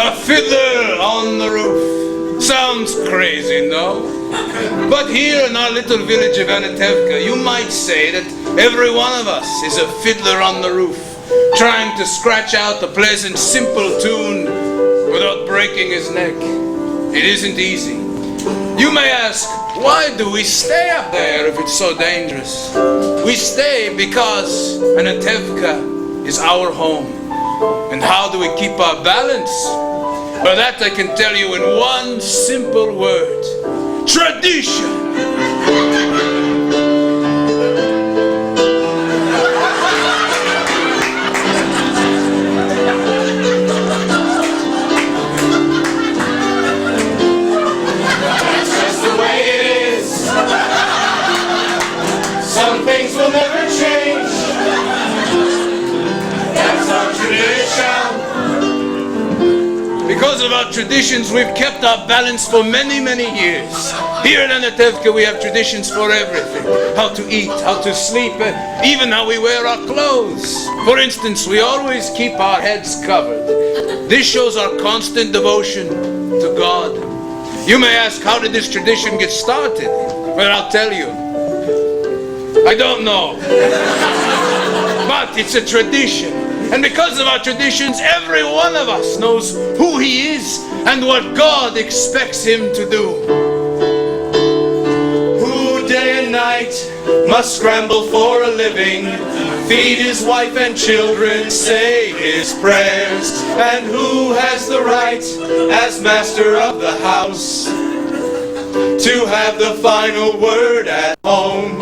A fiddler on the roof. Sounds crazy, no? But here in our little village of Anatevka, you might say that every one of us is a fiddler on the roof, trying to scratch out a pleasant, simple tune without breaking his neck. It isn't easy. You may ask, why do we stay up there if it's so dangerous? We stay because Anatevka is our home. And how do we keep our balance? Well, that I can tell you in one simple word. Tradition! That's just the way it is. Some things will never change. That's our tradition. Because of our traditions, we've kept our balance for many, many years. Here in Anatevka, we have traditions for everything. How to eat, how to sleep, even how we wear our clothes. For instance, we always keep our heads covered. This shows our constant devotion to God. You may ask, how did this tradition get started? Well, I'll tell you. I don't know. But it's a tradition. And because of our traditions, every one of us knows who he is and what God expects him to do. Who day and night must scramble for a living, feed his wife and children, say his prayers, and who has the right, as master of the house, to have the final word at home.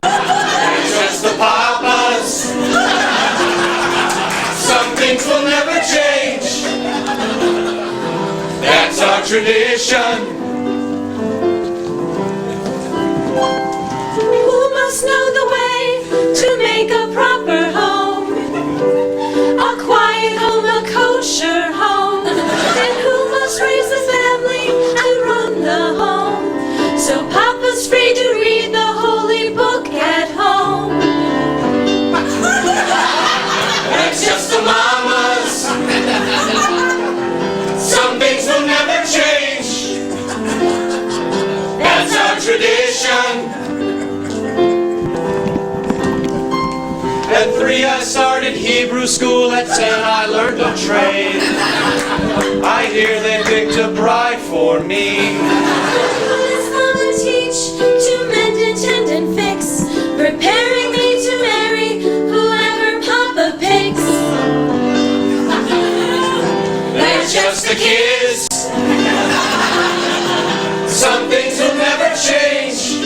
It's just the papas. Some things will never change. That's our tradition. Who must know the way to make a proper home? A quiet home, a kosher home. And who must raise the family and run the home? So Papa's free to read the holy book at home. That's just the mamas. Some things will never change. That's our tradition. At 3 I started Hebrew school, at 10 I learned a trade. I hear they picked a bride for me. Let's come and teach to mend and tend and fix, preparing me to marry whoever Papa picks. They're just the kids. Some things will never change.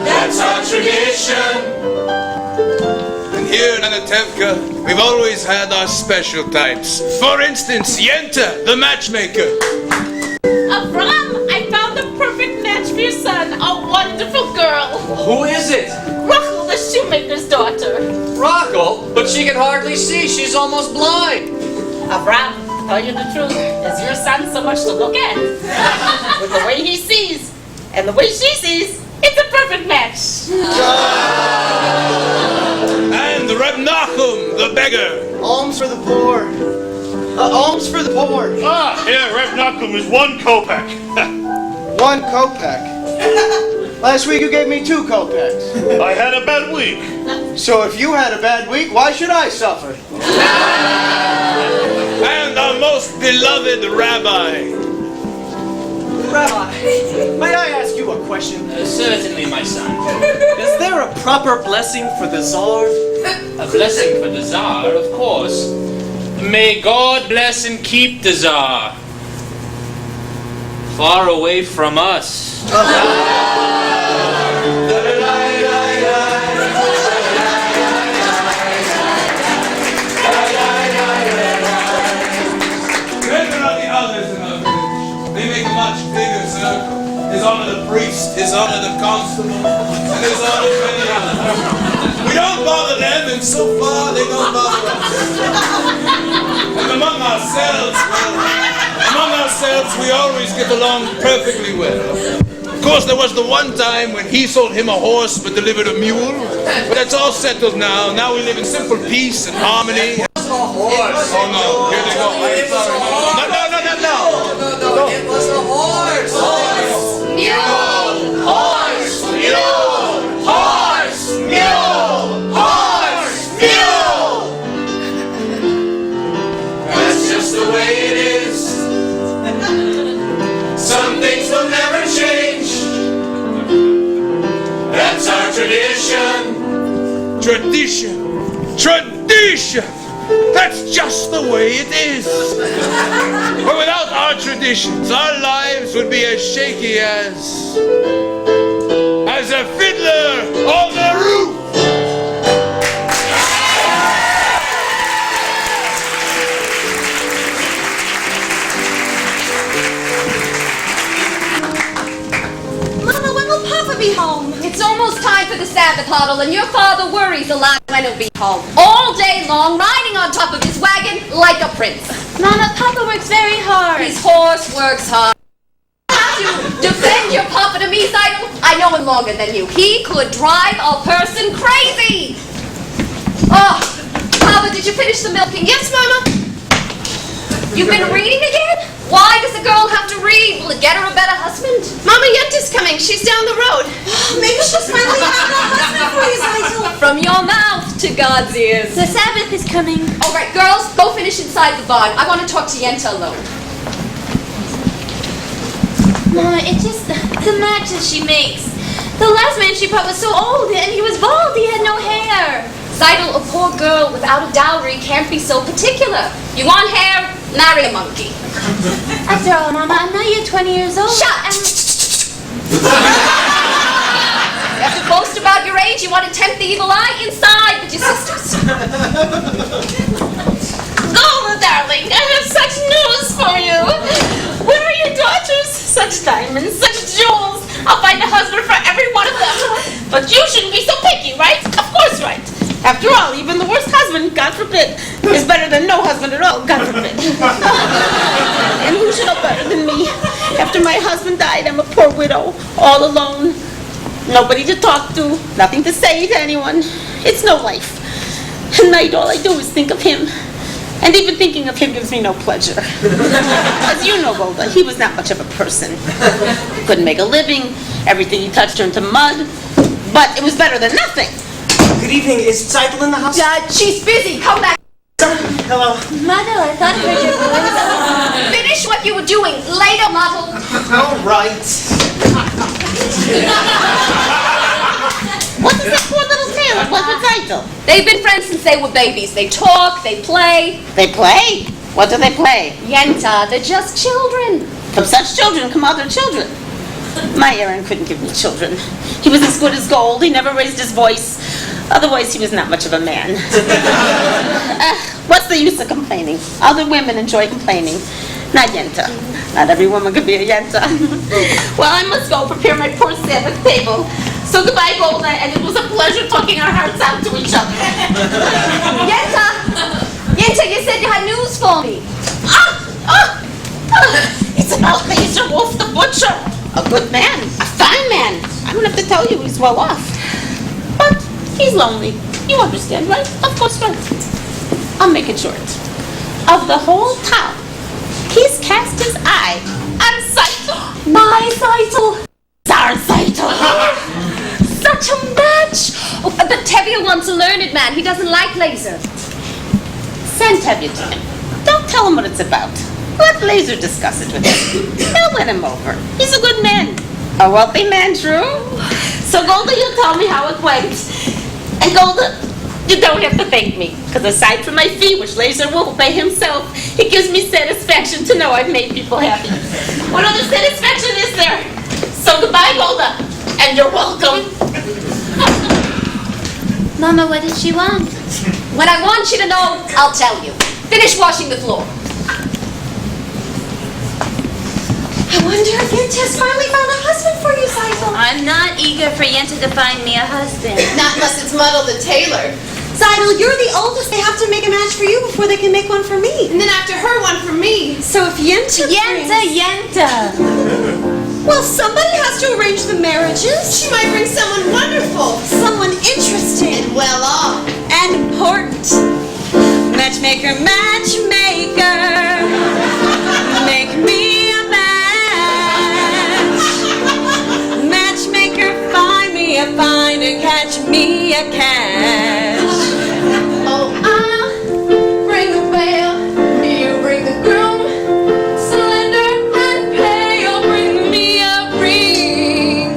That's our tradition. And here in Anatevka, we've always had our special types. For instance, Yenta, the matchmaker. Avram, I found the perfect match for your son, a wonderful girl. Who is it? Rachel, the shoemaker's daughter. Rachel? But she can hardly see. She's almost blind. Avram, to tell you the truth, is your son so much to look at? With the way he sees and the way she sees, it's a perfect match. And Reb Nachum, the beggar. Alms for the poor. Alms for the poor. Ah, here, Reb Nachum is 1 kopeck. 1 kopeck. Last week you gave me 2 kopecks. I had a bad week. So if you had a bad week, why should I suffer? And our most beloved rabbi. Rabbi, may I ask you a question? Certainly, my son. Is there a proper blessing for the Tsar? A blessing for the Tsar, of course. May God bless and keep the Tsar far away from us. They make a much bigger circle. His honor the priest, his honor the constable, and his honor many others. We don't bother them, and so far they don't bother us. And among ourselves, we always get along perfectly well. Of course, there was the one time when he sold him a horse but delivered a mule. But that's all settled now. Now we live in simple peace and harmony. horse. Oh no, here they go. I'm sorry. No. It was a horse. Mule. Horse. Mule. Horse. Mule. Horse. Mule. That's just the way it is. Some things will never change. That's our tradition. Tradition! That's just the way it is. But without our traditions, our lives would be as shaky as a fiddler on the roof. Mama, when will Papa be home? It's almost time for the Sabbath huddle, and your father worries a lot when he'll be home. All day long, riding on top of his wagon like a prince. Mama, Papa works very hard. His horse works hard. You defend your papa to me, Seidel? I know him longer than you. He could drive a person crazy. Oh, Papa, did you finish the milking? Yes, Mama. You've been reading again? Why does a girl have to read? Will it get her a better husband? Mama Yente's coming. She's down the road. Maybe she'll finally have a husband for you, Seidel. From your mouth to God's ears. The Sabbath is coming. All right, girls, go finish inside the barn. I want to talk to Yenta alone. Mama, it's just the matches she makes. The last man she brought was so old, and he was bald. He had no hair. Seidel, a poor girl without a dowry can't be so particular. You want hair? Marry a monkey. After all, Mama, I'm not yet 20 years old. Shut up! You have to boast about your age. You want to tempt the evil eye inside with your sisters. Golda, darling, I have such news for you. Where are your daughters? Such diamonds, such jewels. I'll find a husband for every one of them. But you shouldn't be so picky, right? Of course, right. After all, even the worst husband, God forbid, is better than no husband at all, God forbid. And who should know better than me? After my husband died, I'm a poor widow, all alone. Nobody to talk to, nothing to say to anyone. It's no life. At night, all I do is think of him. And even thinking of him gives me no pleasure. As you know, Golda, he was not much of a person. Couldn't make a living. Everything he touched turned to mud. But it was better than nothing. Good evening. Is Seidel in the house? She's busy. Come back. Hello. Mother, I thought I heard your voice. Finish what you were doing. Later, model. All right. What does that poor little sailor want with Seidel? They've been friends since they were babies. They talk, they play. They play? What do they play? Yenta, they're just children. From such children come other children. My Aaron couldn't give me children. He was as good as gold. He never raised his voice. Otherwise, he was not much of a man. What's the use of complaining? Other women enjoy complaining. Not Yenta. Not every woman could be a Yenta. Well, I must go prepare my poor Sabbath table. So goodbye, Golda, and it was a pleasure talking our hearts out to each other. Yenta, you said you had news for me. It's about Laser Wolf the Butcher. A good man, a fine man. I don't have to tell you he's well off. But he's lonely. You understand, right? Of course, right. I'll make it short. Of the whole town, he's cast his eye on Seidel. My Seidel. Our Seidel. Such a match. Oh, but Tevye wants a learned man. He doesn't like Laser. Send Tevye to him. Don't tell him what it's about. Let Laser discuss it with him. He'll win him over. He's a good man. A wealthy man, true? So, Golda, you tell me how it went. And, Golda, you don't have to thank me. Because aside from my fee, which Laser will pay himself, it gives me satisfaction to know I've made people happy. What other satisfaction is there? So, goodbye, Golda. And you're welcome. Mama, what did she want? When I want you to know, I'll tell you. Finish washing the floor. I wonder if Yente's finally found a husband for you, Seidel. I'm not eager for Yenta to find me a husband. Not unless it's Muddle the tailor. Seidel, you're the oldest. They have to make a match for you before they can make one for me. And then after her, one for me. So if Yenta Yenta! Well, somebody has to arrange the marriages. She might bring someone wonderful. Someone interesting. And well off. And important. Matchmaker, matchmaker, make me a match. Matchmaker, find me a finder, catch me a catch. Oh, I'll bring the whale, you bring the groom, slender and pale, bring me a ring.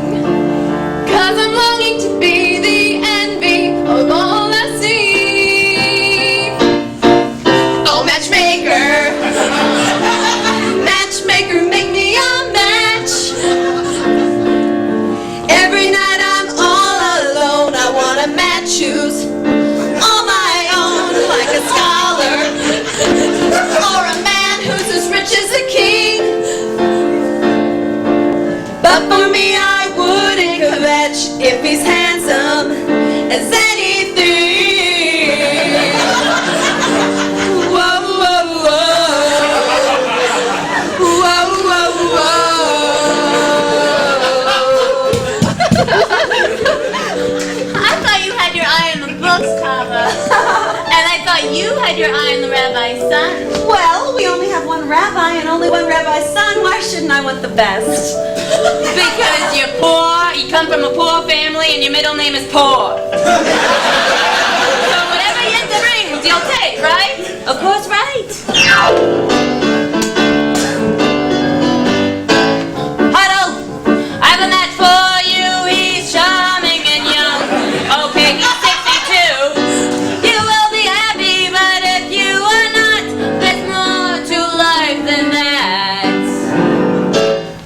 'Cause I'm longing to be the envy of all I see. Oh, matchmaker, matchmaker, make me a match. Every night I'm all alone, I wanna match shoes on my own, like a scholar or a man who's as rich as a king. But for me, I wouldn't kvetch if he's handsome as anything. Whoa, whoa, whoa. Whoa, whoa, whoa. I thought you had your eye on the books, Kava. And I thought you had your eye on the rabbi's son. Well, we only have one rabbi and only one rabbi's son. Why shouldn't I want the best? Because you're poor, you come from a poor family, and your middle name is Poor. So whatever Yenta brings, you'll take, right? Of course, right. Huddle, I have a match for you. He's charming and young. Okay, he's 62. You will be happy, but if you are not, there's more to life than that.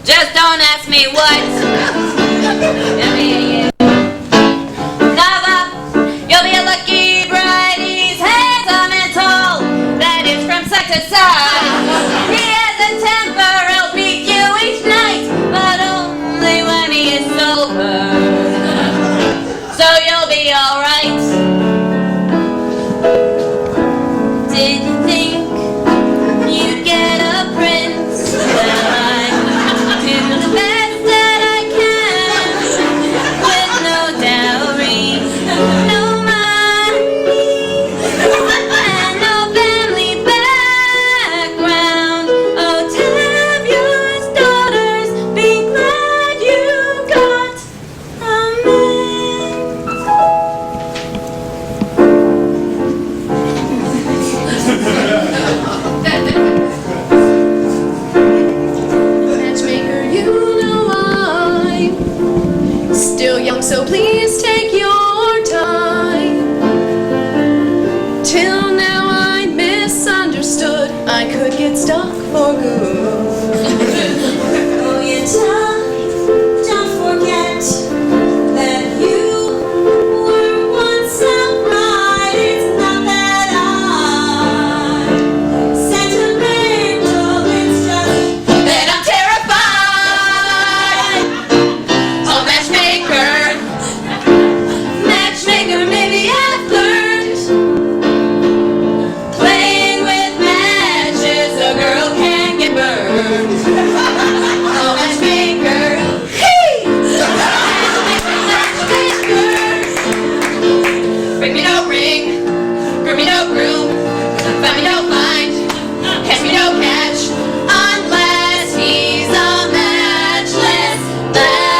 Just don't ask me what. Kava, you'll be a lucky bride. He's handsome and tall. That is from side to side. He has a temper. He'll beat you each night, but only when he is sober. So you'll be alright. Did you think you'd get a prince? Well, I do the best that I can, with no dowry, no money, and no family background. Oh, Tevye's daughters, be glad you got a man. Matchmaker, you know I'm still young, so please take your time. Till now I misunderstood, I could get stuck for good. Oh, you don't forget that you were once upright. It's not that I'm sentimental, it's just Then I'm terrified. Oh, matchmaker, matchmaker, maybe I've learned playing with matches, a girl can get burned. Oh, matchmaker, hey! Matchmaker, bring me no ring, bring me no groom, find me no find, catch me no catch, unless he's a matchless match.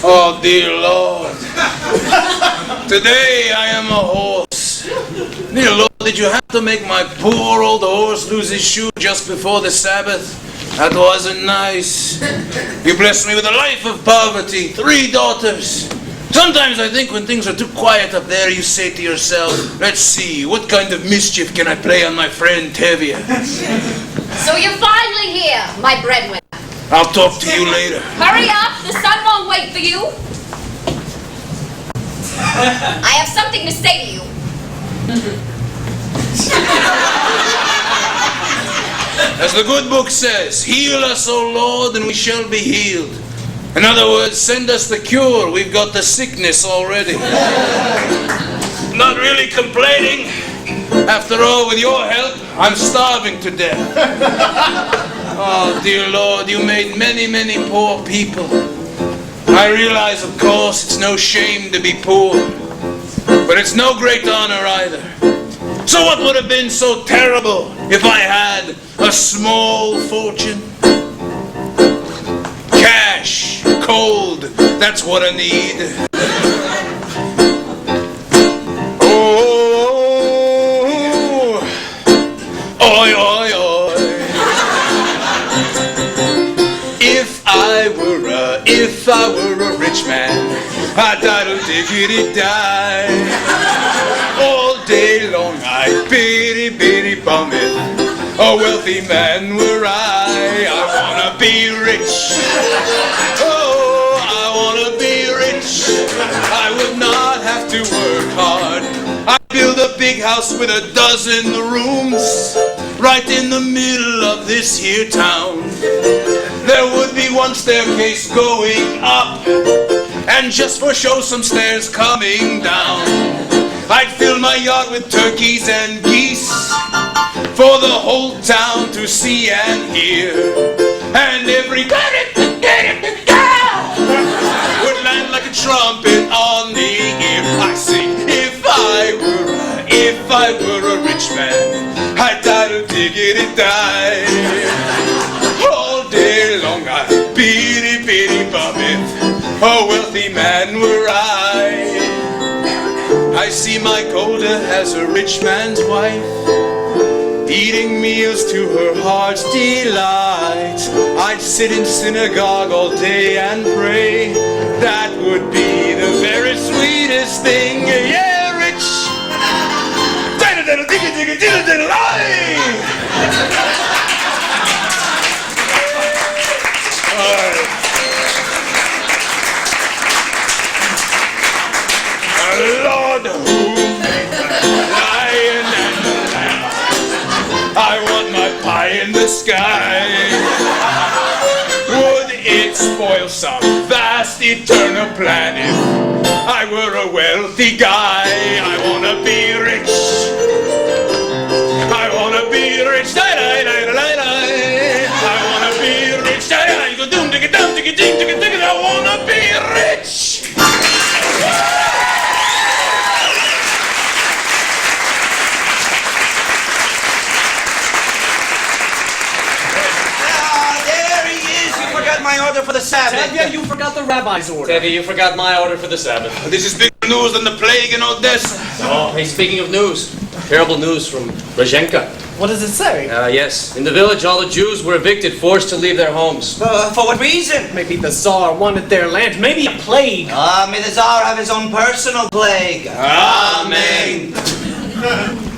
Oh, dear Lord. Today I am a horse. Dear Lord, did you have to make my poor old horse lose his shoe just before the Sabbath? That wasn't nice. You blessed me with a life of poverty, 3 daughters. Sometimes I think when things are too quiet up there, you say to yourself, let's see, what kind of mischief can I play on my friend Tevye? So you're finally here, my breadwinner. I'll talk to you later. Hurry up, the sun won't wait for you. I have something to say to you. As the good book says, heal us, O Lord, and we shall be healed. In other words, send us the cure. We've got the sickness already. Not really complaining. After all, with your help, I'm starving to death. Oh, dear Lord, you made many, many poor people. I realize, of course, it's no shame to be poor. But it's no great honor either. So what would have been so terrible if I had a small fortune? Cash, cold, that's what I need. Oh, oi, oi, oi. If I were a rich man, I'd diggity-die. All day long I'd bitty bum it. A wealthy man were I wanna be rich. Oh, I wanna be rich. I would not have to work hard. I'd build a big house with 12 rooms right in the middle of this here town. There would be one staircase going up, and just for show some stairs coming down. I'd fill my yard with turkeys and geese for the whole town to see and hear. And every would land like a trumpet on the ear. I sing, if I were a rich man, I'd diggity-die. All day long I'd bitty bum it. A wealthy man were I see my Golda as a rich man's wife, eating meals to her heart's delight. I'd sit in synagogue all day and pray. That would be the very sweetest thing. Yeah, rich. Lord, who made the lion and the lamb? I want my pie in the sky. Would it spoil some vast eternal planet? I were a wealthy guy. I wanna be rich. I wanna be rich. I wanna be rich. I wanna be rich. My order for the Sabbath. Tevye, you forgot the rabbi's order. Tevye, you forgot my order for the Sabbath. This is bigger news than the plague in Odessa. Oh, hey, speaking of news, terrible news from Rezhenka. What does it say? Yes. In the village, all the Jews were evicted, forced to leave their homes. For what reason? Maybe the Tsar wanted their land. Maybe a plague. May the Tsar have his own personal plague. Amen.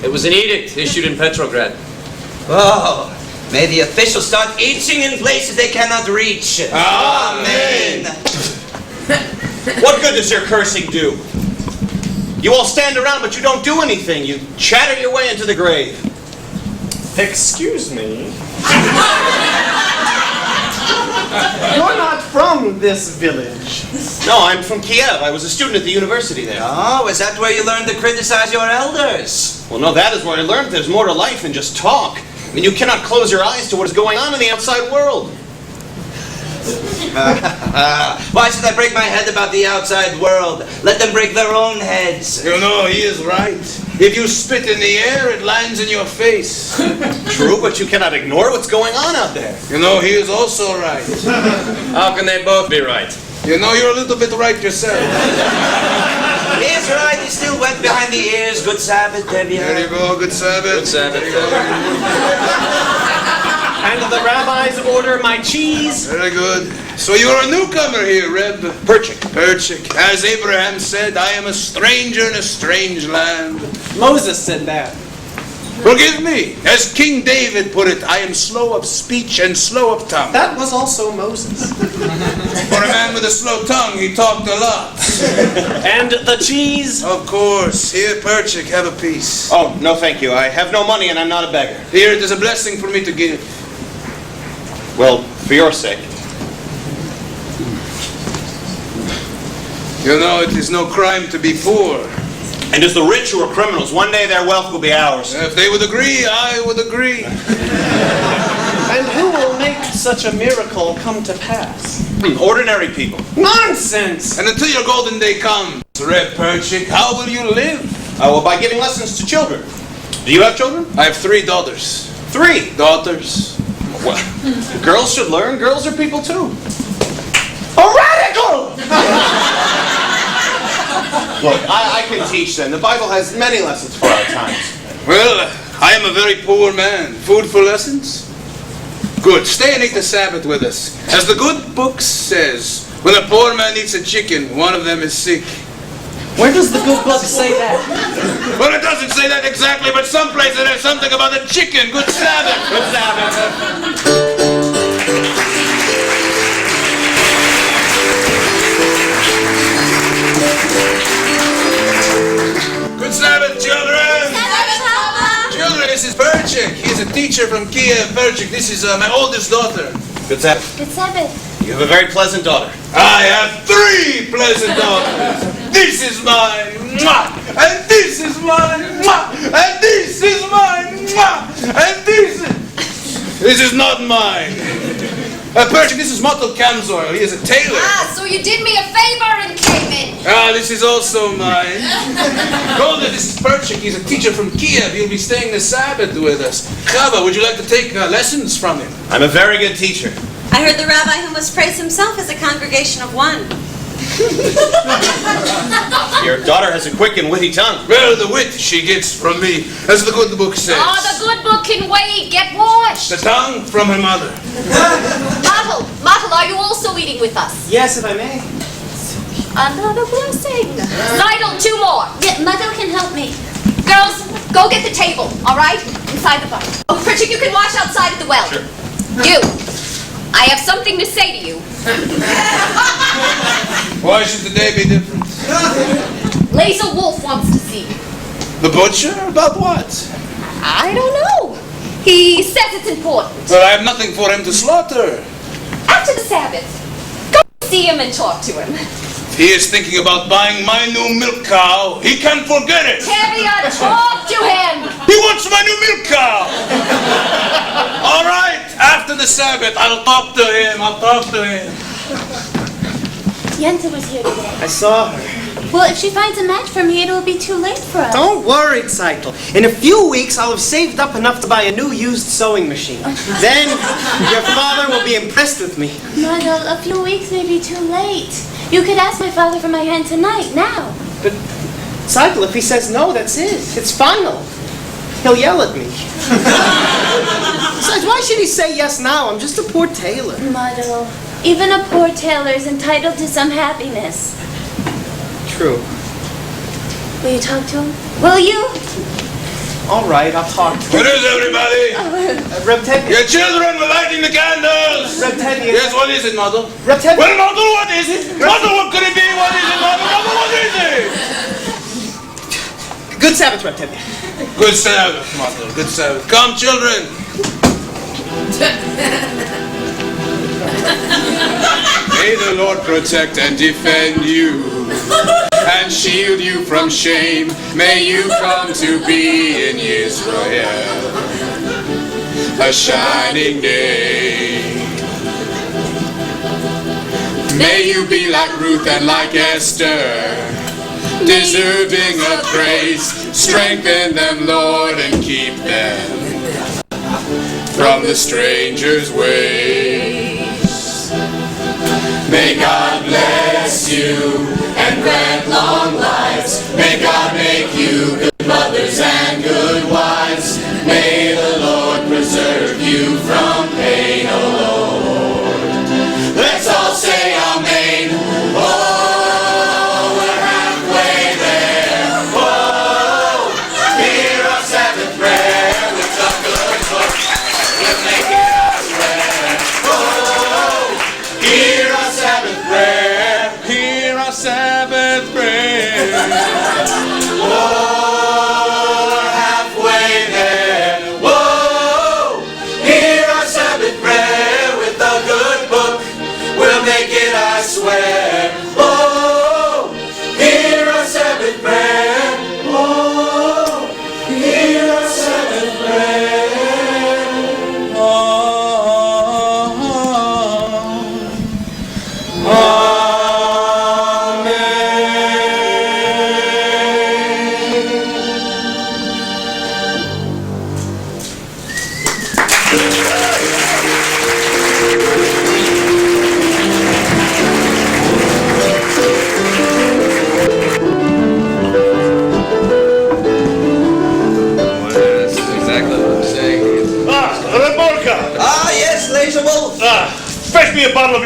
It was an edict issued in Petrograd. Oh, may the officials start itching in places they cannot reach. Amen. What good does your cursing do? You all stand around, but you don't do anything. You chatter your way into the grave. Excuse me. You're not from this village. No, I'm from Kiev. I was a student at the university there. Oh, is that where you learned to criticize your elders? Well, no, that is where I learned there's more to life than just talk. I mean, you cannot close your eyes to what is going on in the outside world. Why should I break my head about the outside world? Let them break their own heads. You know, he is right. If you spit in the air, it lands in your face. True, but you cannot ignore what's going on out there. You know, he is also right. How can they both be right? You know, you're a little bit right yourself. He is right. He's still wet behind the ears. Good Sabbath, Tevye. There you go. Good Sabbath. Good Sabbath. And the rabbis order my cheese. Very good. So you're a newcomer here, Reb. Perchik. As Abraham said, I am a stranger in a strange land. Moses said that. Forgive me. As King David put it, I am slow of speech and slow of tongue. That was also Moses. For a man with a slow tongue, he talked a lot. And the cheese? Of course. Here, Perchik, have a piece. Oh, no thank you. I have no money and I'm not a beggar. Here, it is a blessing for me to give. Well, for your sake. You know, it is no crime to be poor. And as the rich who are criminals, one day their wealth will be ours. If they would agree, I would agree. And who will make such a miracle come to pass? Ordinary people. Nonsense! And until your golden day comes, Reb Perchik, how will you live? Well, by giving lessons to children. Do you have children? I have 3 daughters. 3 daughters. Well, girls should learn. Girls are people too. A radical! Look, I can teach them. The Bible has many lessons for our times. Well, I am a very poor man. Food for lessons? Good. Stay and eat the Sabbath with us. As the good book says, when a poor man eats a chicken, one of them is sick. Where does the good book say that? Well, it doesn't say that exactly, but someplace there's something about a chicken. Good Sabbath. Good Sabbath. Good Sabbath, children! Children, this is Perchik. He is a teacher from Kiev. Perchik, this is my oldest daughter. Good Sabbath. Good Sabbath. You have a very pleasant daughter. I have 3 pleasant daughters. This is mine. Mwah! And this is mine. Mwah! And this is mine. Mwah! And this is not mine. Perchik, this is Mottel Kamzoil. He is a tailor. Ah, so you did me a favor and came in. Ah, this is also mine. Golda, this is Perchik. He's a teacher from Kiev. He'll be staying the Sabbath with us. Chava, would you like to take lessons from him? I'm a very good teacher. I heard the rabbi who must praise himself as a congregation of one. Your daughter has a quick and witty tongue. Well, the wit she gets from me, as the good book says. Oh, the good book can wait. Get washed. The tongue from her mother. Mottel, are you also eating with us? Yes, if I may. Another blessing. Seidel, 2 more. Yeah, Mother can help me. Girls, go get the table, all right? Inside the bar. Oh, Perchik, you can wash outside at the well. Sure. You, I have something to say to you. Why should the day be different? Laser Wolf wants to see you. The butcher? About what? I don't know. He says it's important. Well, I have nothing for him to slaughter. After the Sabbath, go see him and talk to him. He is thinking about buying my new milk cow. He can't forget it. Tevye, talk to him. He wants my new milk cow. All right, after the Sabbath, I'll talk to him. Yenta was here today. I saw her. Well, if she finds a match for me, it'll be too late for us. Don't worry, Zeitel. In a few weeks, I'll have saved up enough to buy a new used sewing machine. Then, your father will be impressed with me. Mother, a few weeks may be too late. You could ask my father for my hand tonight, now. But, Zeitel, if he says no, that's it. It's final. He'll yell at me. Besides, why should he say yes now? I'm just a poor tailor. Mother, even a poor tailor is entitled to some happiness. True. Will you talk to him? Will you? All right, I'll talk to him. What is everybody? Reb Tevye. Your children were lighting the candles. Reb Tevye. Yes, what is it, Mother? Reb Tevye. Well, Mother, what is it? Mother, what could it be? What is it, Mother? Mother, what is it? Good Sabbath, Reb Tevye. Good Sabbath, Mother. Good Sabbath. Come, children. May the Lord protect and defend you and shield you from shame. May you come to be in Israel a shining day. May you be like Ruth and like Esther, deserving of praise. Strengthen them, Lord, and keep them from the stranger's ways. May God bless you and grant long lives. May God make you good mothers and good wives. May the Lord preserve you from pain, O Lord. Let's all say Amen. Oh, we're halfway there. Oh, hear our Sabbath prayer.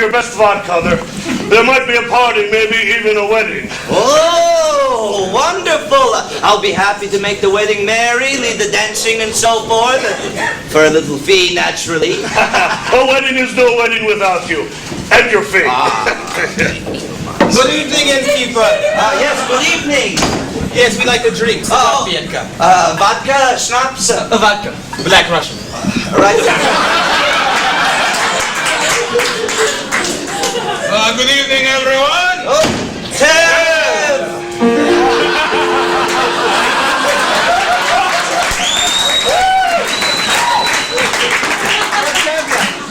your best vodka. There might be a party, maybe even a wedding. Oh, wonderful. I'll be happy to make the wedding merry, lead the dancing and so forth. For a little fee, naturally. A wedding is no wedding without you. And your fee. Good evening, innkeeper. Yes, good evening. Yes, we like the drinks. Vodka, schnapps. Vodka. Black Russian. Right. Good evening, everyone. Tev!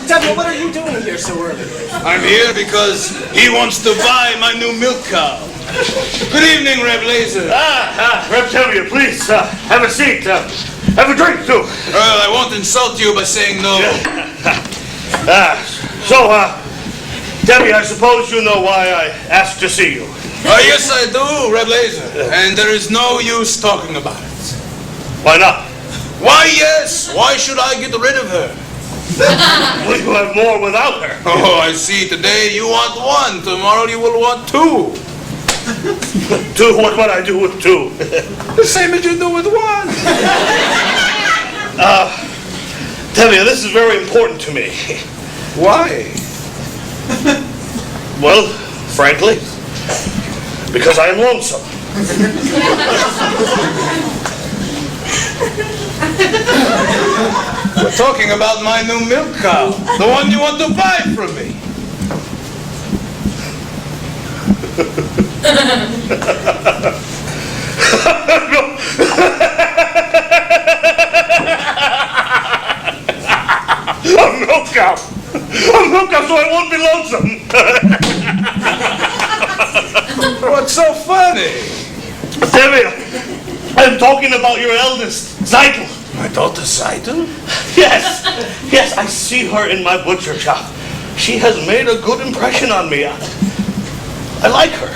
Tevye, what are you doing here so early? I'm here because he wants to buy my new milk cow. Good evening, Reb Laser. Reb Tevye, please, have a seat. Have a drink, too. Well, I won't insult you by saying no. Tevye, I suppose you know why I asked to see you. Yes, I do, Reb Laser. And there is no use talking about it. Why not? Why, yes. Why should I get rid of her? Well, you have more without her. Oh, I see. Today you want one. Tomorrow you will want two. Two? What would I do with two? The same as you do with one. Tevye, this is very important to me. Why? Well, frankly, because I am lonesome. We're talking about my new milk cow. The one you want to buy from me. A milk cow! A milk cow so I won't be lonesome! What's so funny? Tevye, I'm talking about your eldest, Zeitel. My daughter Zeitel? Yes, I see her in my butcher shop. She has made a good impression on me. I like her.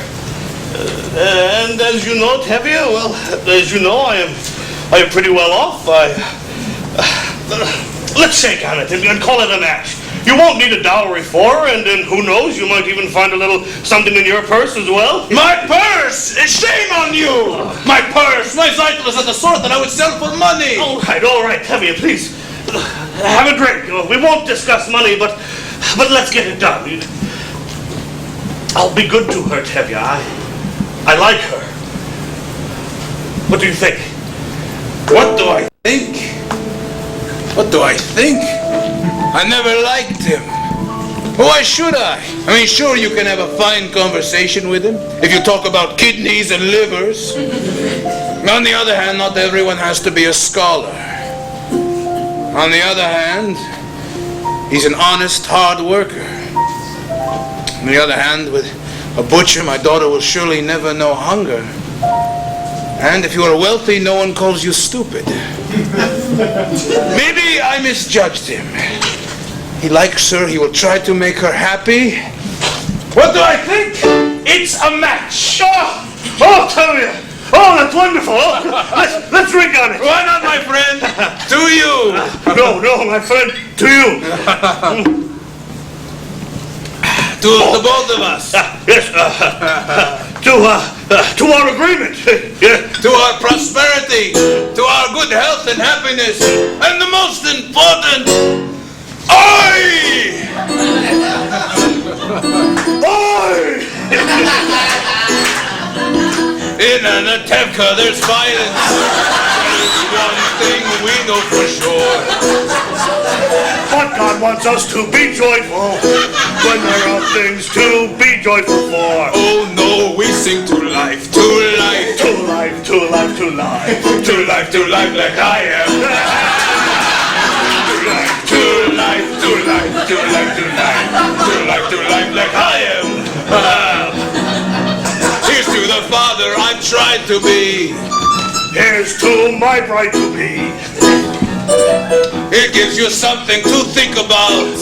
And as you know, Tevye, well, as you know, I am pretty well off. Let's shake on it and call it a match. You won't need a dowry for her, and then who knows, you might even find a little something in your purse as well. My purse! Shame on you! My purse! My Zeitel is of the sort that I would sell for money! All right, Tevye, please. Have a drink. We won't discuss money, but let's get it done. I'll be good to her, Tevye. I like her. What do you think? What do I think? What do I think? I never liked him. Why should I? I mean, sure, you can have a fine conversation with him if you talk about kidneys and livers. On the other hand, not everyone has to be a scholar. On the other hand, he's an honest, hard worker. On the other hand, with a butcher, my daughter will surely never know hunger. And if you are wealthy, no one calls you stupid. Maybe I misjudged him. He likes her, he will try to make her happy. What do I think? It's a match. Oh, Tevye. Oh, that's wonderful. Let's drink on it. Why not, my friend? To you. No, my friend, to you. To both of us. Yes, to our agreement. Yes. To our prosperity. To our good health and happiness. And the most important, In Anatevka, there's violence. There's one thing we know for sure. But God wants us to be joyful when there are things to be joyful for. Oh no, we sing to life, to life. To life, to life, to life. To life, to life like I am. To life, to life, to life, to life. To life, to life like I am. Here's to the father I've tried to be. Here's to my bride to be. It gives you something to think about.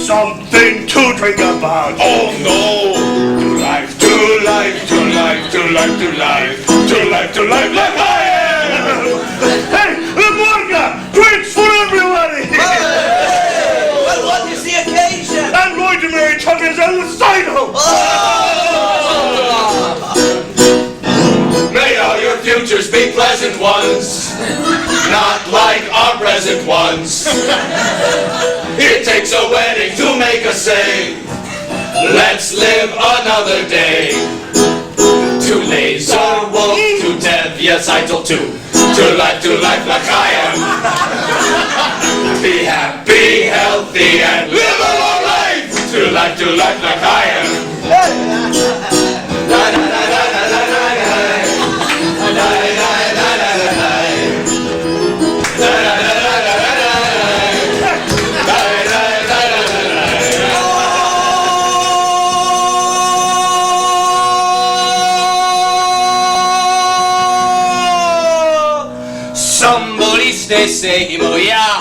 Something to drink about. Oh no! To life, to life, to life, to life, to life. To life, to life like I am. Hey, the vodka! Drinks for everybody! Well, what is the occasion? I'm going to marry genocidal! May all your futures be pleasant ones, not like our present ones. It takes a wedding to make us say, let's live another day. To Laser Wolf, to Dev, yes I told two. To life like I am. Be happy, healthy, and live a long life. To life like I am. They say, oh yeah.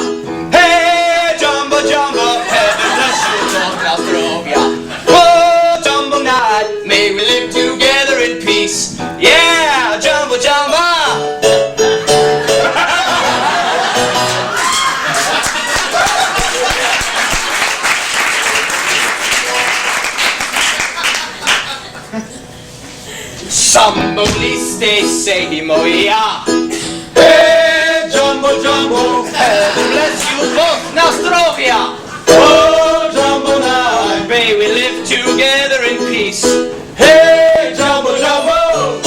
Hey, Jumbo, Jumbo, heaven bless you, Lord Nostrovia. Oh, Jumbo night, may we live together in peace. Yeah, Jumbo, Jumbo. Somebody they say, oh yeah. Jumbo, Jumbo, heaven bless you both, Nostrovia. Oh, Jumbo night, may we live together in peace. Hey, Jumbo, Jumbo.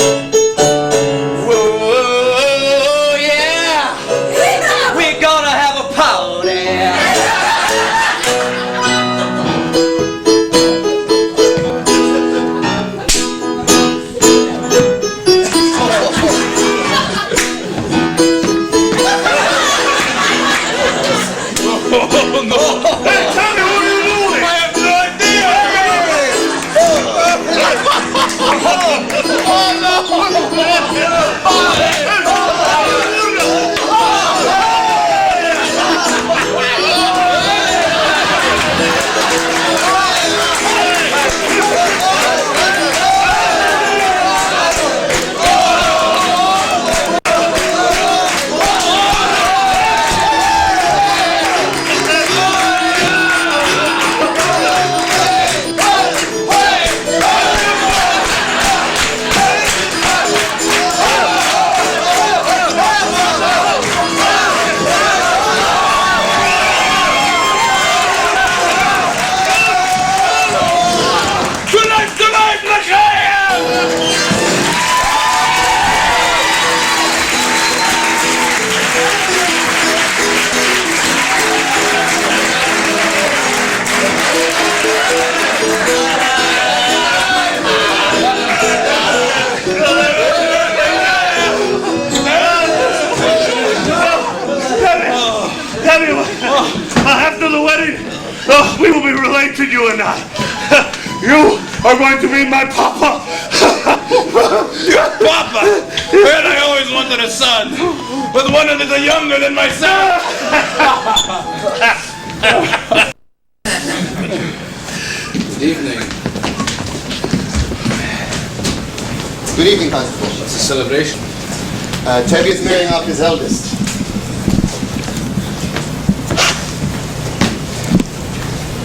Whoa, yeah. We're gonna have a party. After the wedding, we will be related, you and I. You are going to be my papa. Your papa? And I always wanted a son, but one a little younger than myself. Good evening. Good evening, Constable. It's a celebration. Tevye is marrying off his eldest.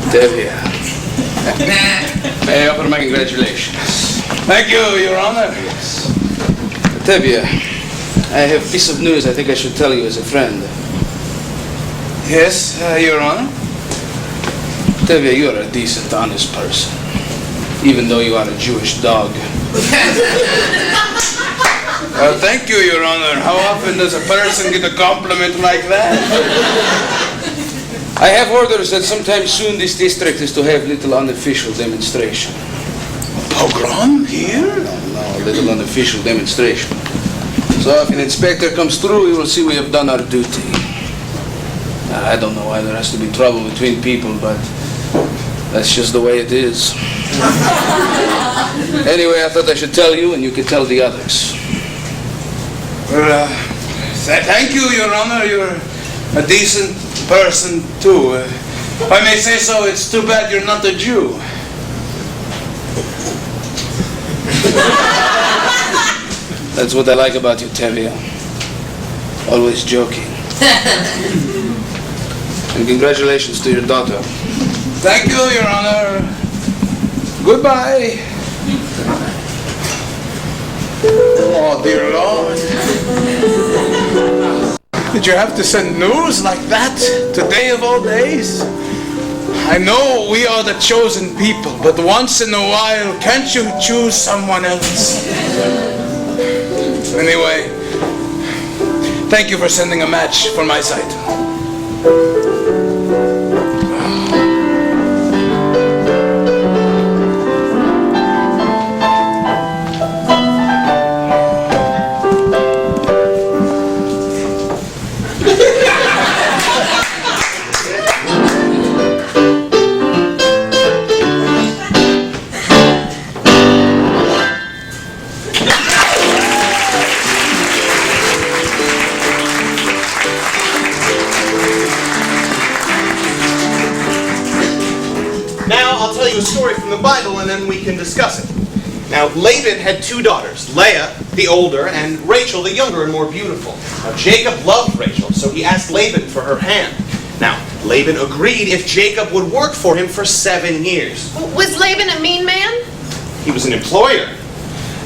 Tevye. May I offer my congratulations? Thank you, Your Honor. Yes. Tevye, I have a piece of news I think I should tell you as a friend. Yes, Your Honor? Tevye, you are a decent, honest person, even though you are a Jewish dog. Thank you, Your Honor. How often does a person get a compliment like that? I have orders that sometime soon this district is to have little unofficial demonstration. Pogrom here? No, a little unofficial demonstration. So if an inspector comes through, he will see we have done our duty. I don't know why there has to be trouble between people, but that's just the way it is. Anyway, I thought I should tell you, and you could tell the others. Well, thank you, Your Honor. You're a decent person, too. If I may say so, it's too bad you're not a Jew. That's what I like about you, Tevye. Always joking. And congratulations to your daughter. Thank you, Your Honor. Goodbye. Oh, dear Lord. Did you have to send news like that today of all days? I know we are the chosen people, but once in a while, can't you choose someone else? Anyway, thank you for sending a match for my site. A story from the Bible and then we can discuss it. Now, Laban had two daughters, Leah, the older, and Rachel, the younger and more beautiful. Now, Jacob loved Rachel, so he asked Laban for her hand. Now, Laban agreed if Jacob would work for him for 7 years. Was Laban a mean man? He was an employer.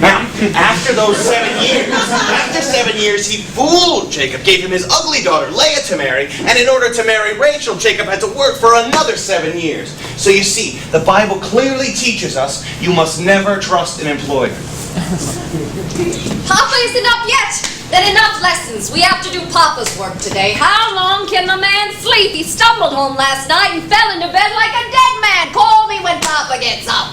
Now, after 7 years, he fooled Jacob, gave him his ugly daughter, Leah, to marry, and in order to marry Rachel, Jacob had to work for another 7 years. So you see, the Bible clearly teaches us you must never trust an employer. Papa isn't up yet. Then enough lessons. We have to do Papa's work today. How long can the man sleep? He stumbled home last night and fell into bed like a dead man. Call me when Papa gets up.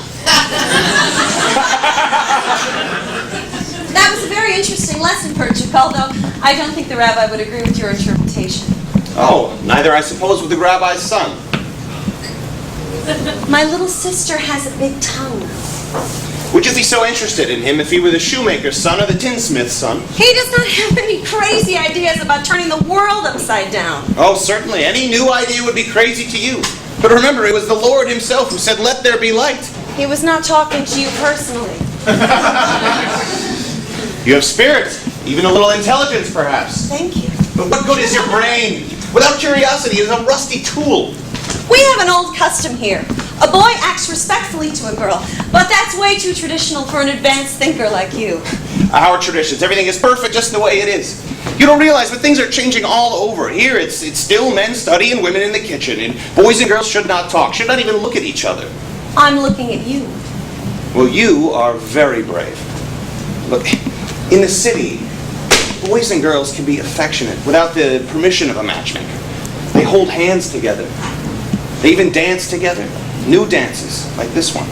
That was a very interesting lesson, Perchik, although I don't think the rabbi would agree with your interpretation. Oh, neither I suppose with the rabbi's son. My little sister has a big tongue. Would you be so interested in him if he were the shoemaker's son or the tinsmith's son? He does not have any crazy ideas about turning the world upside down. Oh, certainly. Any new idea would be crazy to you. But remember, it was the Lord himself who said, "Let there be light." He was not talking to you personally. You have spirit, even a little intelligence, perhaps. Thank you. But what good is your brain? Without curiosity, it is a rusty tool. We have an old custom here. A boy acts respectfully to a girl, but that's way too traditional for an advanced thinker like you. Our traditions, everything is perfect just the way it is. You don't realize, but things are changing all over. Here, it's still men study and women in the kitchen, and boys and girls should not talk, should not even look at each other. I'm looking at you. Well, you are very brave. Look, in the city, boys and girls can be affectionate without the permission of a matchmaker. They hold hands together. They even dance together. New dances, like this one.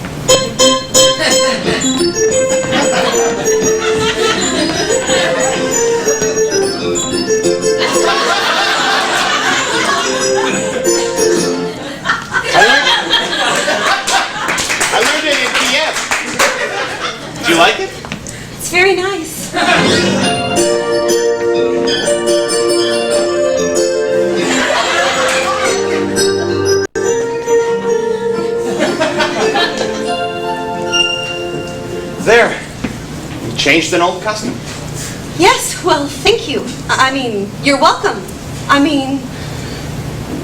I learned it in Kiev. Do you like it? It's very nice. There. You changed an old custom. Yes, well, thank you. I mean, you're welcome. I mean,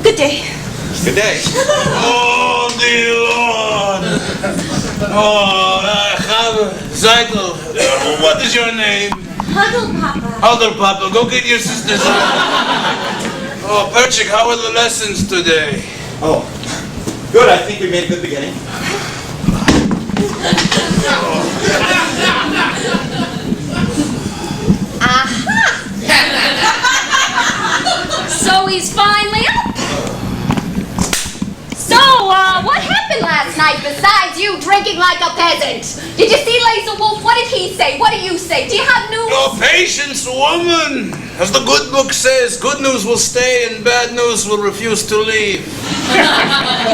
good day. Good day. Oh, dear Lord. Oh, Zeitel, what is your name? Huddle, Papa. Huddle, Papa. Go get your sister's Oh, Perchik, how are the lessons today? Oh, good. I think we made a good beginning. So he's finally up. So, what happened last night besides you drinking like a peasant? Did you see Laser Wolf? What did he say? What do you say? Do you have news? No patience, woman. As the good book says, good news will stay and bad news will refuse to leave. You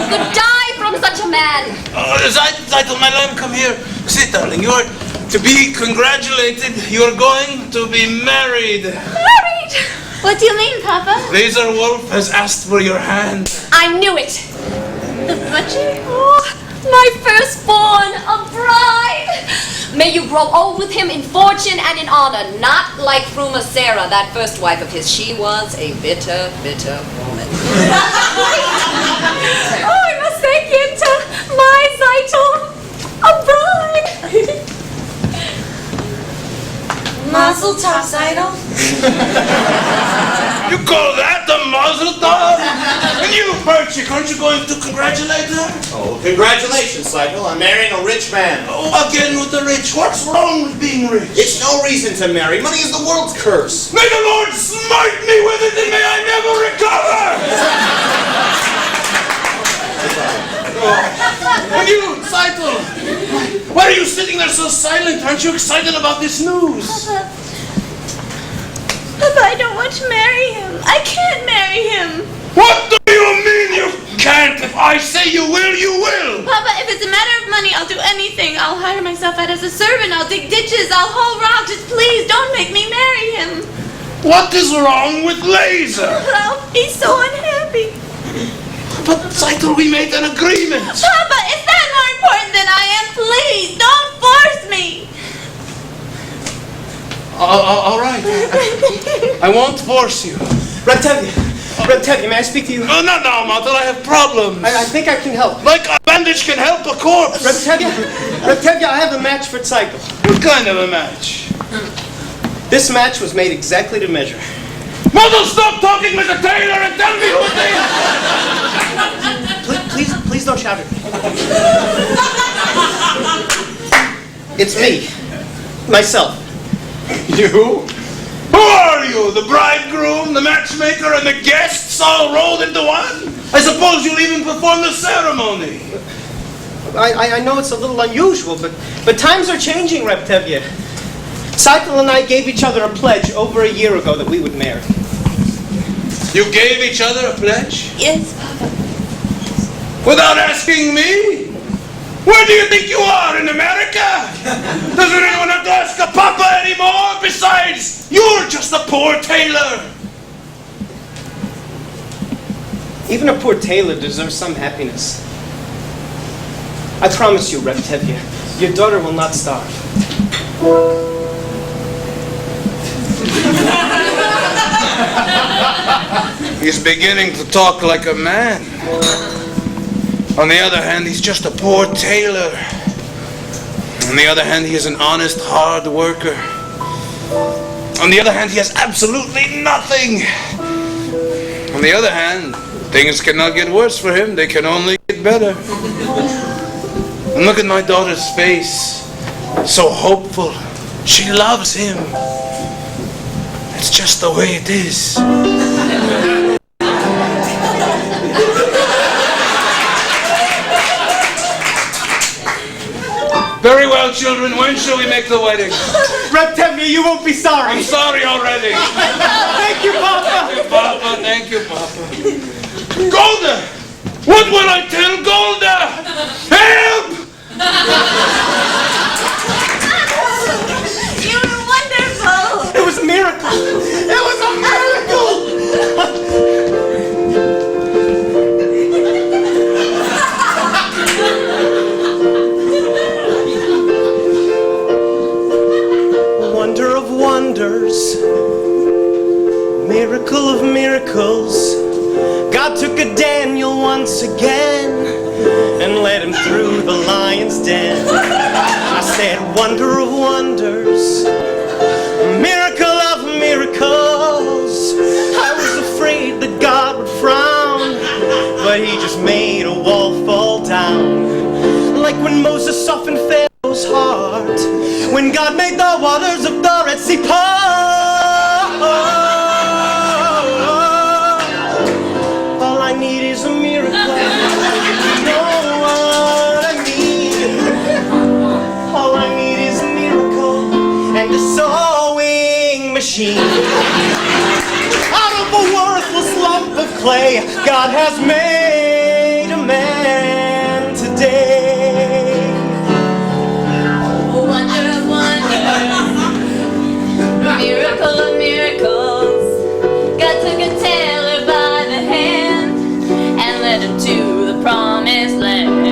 could die from such a man. Zeitel, my lamb, come here. Sit, darling. You are to be congratulated. You are going to be married. Married? What do you mean, Papa? Laser Wolf has asked for your hand. I knew it. The butcher? Oh, my firstborn, a bride. May you grow old with him in fortune and in honor, not like Fruma Sarah, that first wife of his. She was a bitter, bitter woman. Oh, I must thank you to my Zeitel. muzzle top, Seidel. You call that the muzzle top? And you, Perchik, aren't you going to congratulate her? Oh, congratulations, Seidel. I'm marrying a rich man. Oh, again with the rich. What's wrong with being rich? It's no reason to marry. Money is the world's curse. May the Lord smite me with it and may I never recover! And you, Seidel, why are you sitting there so silent? Aren't you excited about this news? Papa, I don't want to marry him. I can't marry him. What do you mean you can't? If I say you will, you will. Papa, if it's a matter of money, I'll do anything. I'll hire myself out as a servant. I'll dig ditches. I'll haul rocks. Just please don't make me marry him. What is wrong with Laser? Oh, he's so unhappy. But, Seidel, we made an agreement. Papa, is that more important than I am? Please, don't force me. All right. I won't force you. Reptevia, may I speak to you? No, not now, Mother. I have problems. I think I can help. Like a bandage can help a corpse. Reptevia, I have a match for Psycho. What kind of a match? This match was made exactly to measure. Mother, stop talking, Mr. Taylor, and tell me who it is. Please don't shout at me. It's me. Myself. You? Who are you? The bridegroom, the matchmaker, and the guests all rolled into one? I suppose you'll even perform the ceremony. I know it's a little unusual, but times are changing, Reptevia. Seidel and I gave each other a pledge over a year ago that we would marry. You gave each other a pledge? Yes, Papa. Without asking me? Where do you think you are, in America? Doesn't anyone have to ask a papa anymore? Besides, you're just a poor tailor. Even a poor tailor deserves some happiness. I promise you, Reptevia, your daughter will not starve. He's beginning to talk like a man. On the other hand, he's just a poor tailor. On the other hand, he is an honest, hard worker. On the other hand, he has absolutely nothing. On the other hand, things cannot get worse for him. They can only get better. And look at my daughter's face. So hopeful. She loves him. It's just the way it is. Very well, children. When shall we make the wedding? Reptevia, you won't be sorry. I'm sorry already. Thank you, Papa. Thank you, Papa. Thank you, Papa. Golda! What will I tell Golda? Help! You were wonderful. It was a miracle. It was a miracle. Wonder of wonders, miracle of miracles. God took a Daniel once again and led him through the lion's den. I said, wonder of wonders, miracle of miracles. I was afraid that God would frown, but he just made a wall fall down. Like when Moses softened Pharaoh's heart, when God made the waters of the Red Sea part. All I need is a miracle. You know what I need. All I need is a miracle and a sewing machine. Out of a worthless lump of clay, God has made a man today. Miracle of miracles. God took a tailor by the hand and led him to the promised land.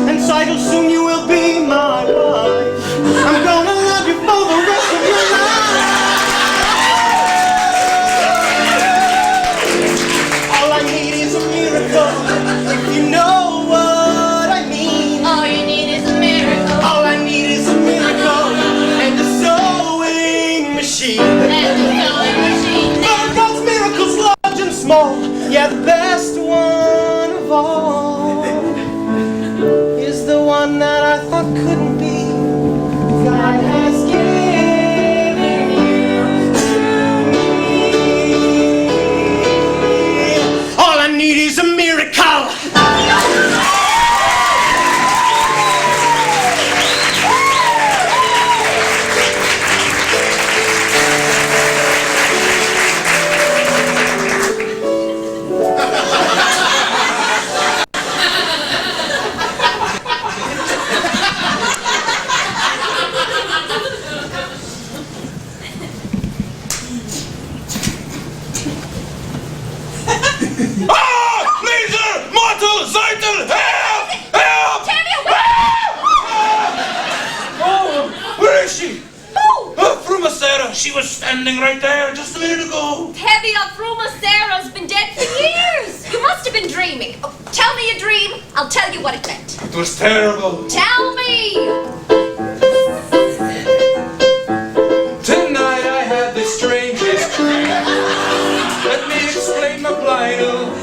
And Seidel, soon you will be my wife. I'm gonna love you for the rest of your life. All I need is a miracle. she was standing right there just a minute ago. Tevye, Fruma Sarah's been dead for years. You must have been dreaming. Oh, tell me a dream. I'll tell you what it meant. It was terrible. Tell me. Tonight I had the strangest dream. Let me explain my plight.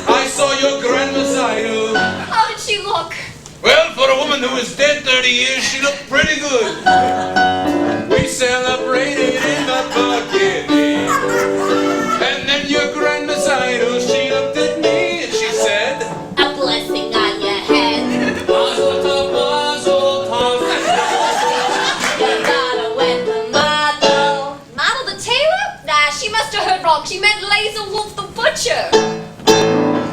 I saw your grandma's idol. How did she look? Well, for a woman who was dead 30 years, she looked pretty good. We celebrated in the beginning. And then your grandma's idol, she looked at me and she said, A blessing on your head. Mazel tov, mazel tov. Your daughter went to model. Model the tailor? Nah, she must have heard wrong. She meant Laser Wolf the Butcher.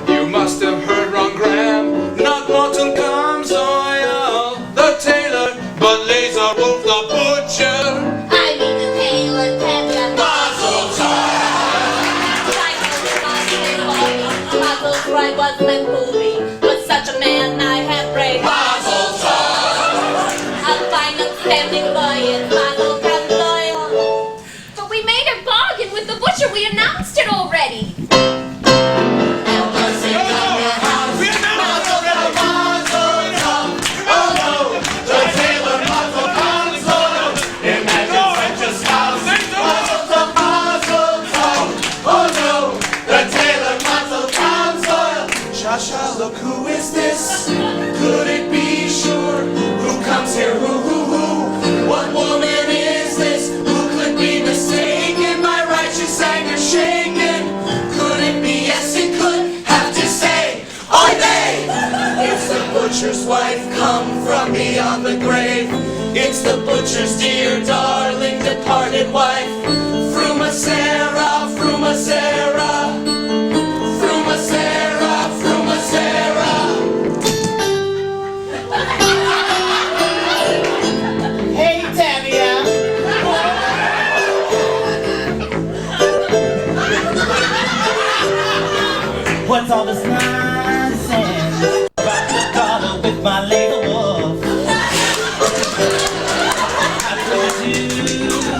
you must have heard wrong, Graham. Not Morton comes oil, the tailor, but Laser Wolf the butcher. I mean the tailor, Tevye. Mazel Mazel's right was meant for me. But such a man I have prayed. Mazel I'll find him standing by it. Mazel comes loyal. But we made a bargain with the butcher. We announced it already. Shasha, look, who is this? Could it be sure? Who comes here? Who? What woman is this? Who could be mistaken? My righteous anger shaken. Could it be? Yes, it could. Have to say, oy vey! It's the butcher's wife, come from beyond the grave. It's the butcher's dear, darling, departed wife. Fruma Sarah, Fruma Sarah. Fruma Sarah, Fruma Sarah. Hey, Tevye. What's all this nonsense about your daughter with my Laser Wolf? How could you do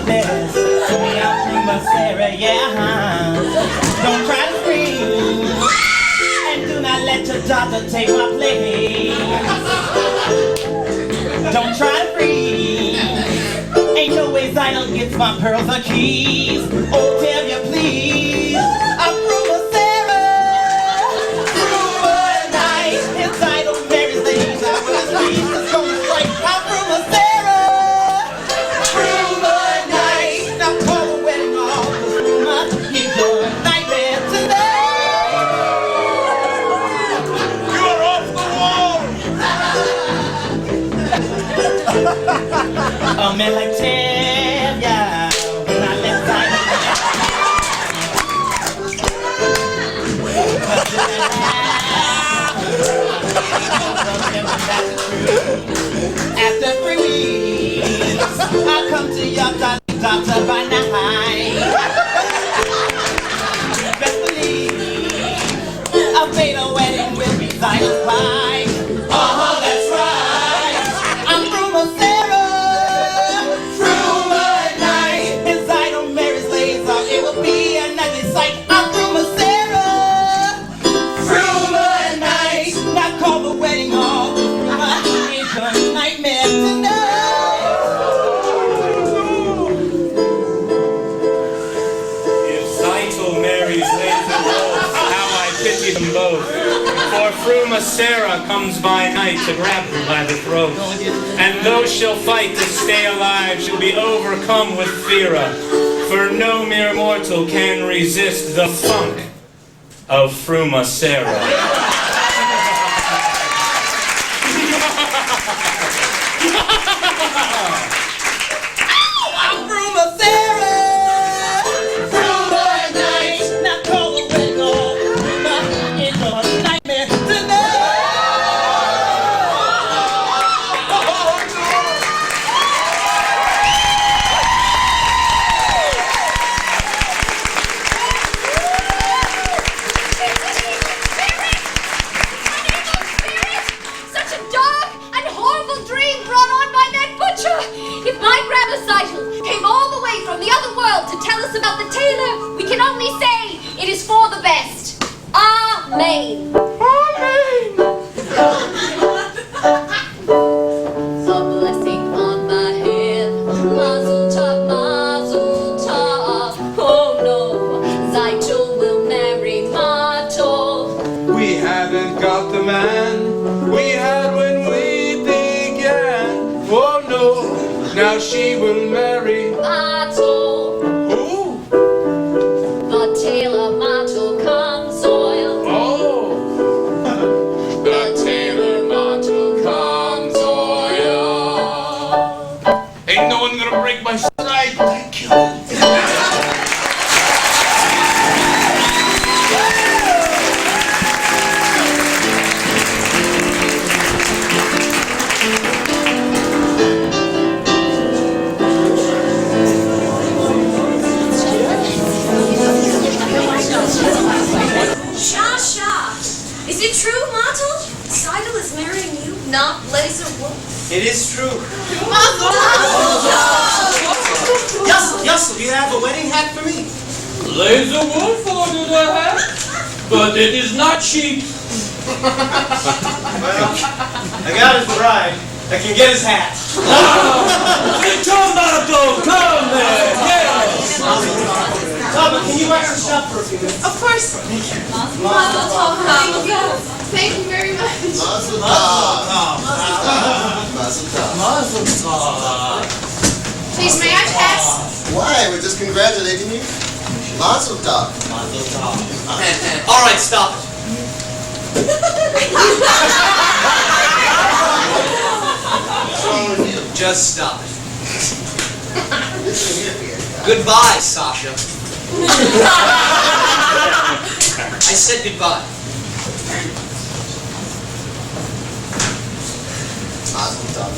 this to me? I'll bring my Sarah, yeah. Don't try to scream, and do not let your daughter take my place. Don't try to freeze. Ain't no way Zion gets my pearls or keys. Oh, tell you please, I'm Fruma Sarah. Fruma at night, his idol Mary's days. I will squeeze the stone straight. I'm Fruma Sarah. Fruma at night, now call the wedding off. 'Cause Fruma is your nightmare tonight. You're off the wall! A man like Tevye, when I left Zion. After 3 weeks, I'll come to your doctor by night. Best believe a fatal wedding will be Zion's bride. That's right. I'm Fruma Sarah. Fruma at night. His idol Mary's laser. It will be a nightly sight. I'm Fruma Sarah. Fruma at night. Now call the wedding off. Fruma is your nightmare tonight. If Zital Mary's laser wolves, how I pity them both. For Fruma Sarah comes by night to grab them by the throat. And though she'll fight to stay alive, she'll be overcome with fear. For no mere mortal can resist the funk of Fruma Sarah. I'm Fruma Sarah. Fruma at night. Now call the wedding off. Fruma is your nightmare tonight. Such a dark and horrible dream brought on by that butcher. about the tailor, we can only say it is for the best. Amen. Amen. A blessing on my head. Mazel tov, mazel tov. Oh no, Zeitel will marry Martel. We haven't got the man we had when we began. Oh no, now she will marry Martel. who? The tailor Martel comes oil. Oh, The tailor Martel comes oil. Ain't no one gonna break my stride. Thank you. Shasha! Is it true, Martel? Seidel is marrying you, not Laser Wolf? It is true. Yes, Yassel, do you have a wedding hat for me? Laser Wolf ordered a hat, but it is not cheap. Well, I got his bride. I can get his hat. Come, Marco, come there. Yes. Tubba, can you wax the shop for a few minutes? of course. Mazel tov. Thank you very much. Mazel tov. Mazel tov. Please, may I pass? Why? We're just congratulating you. Mazel tov. All right, stop it. What's wrong with you? Just stop it. Listen here, Pierre. Goodbye, Sasha. I said goodbye. Mazel tov.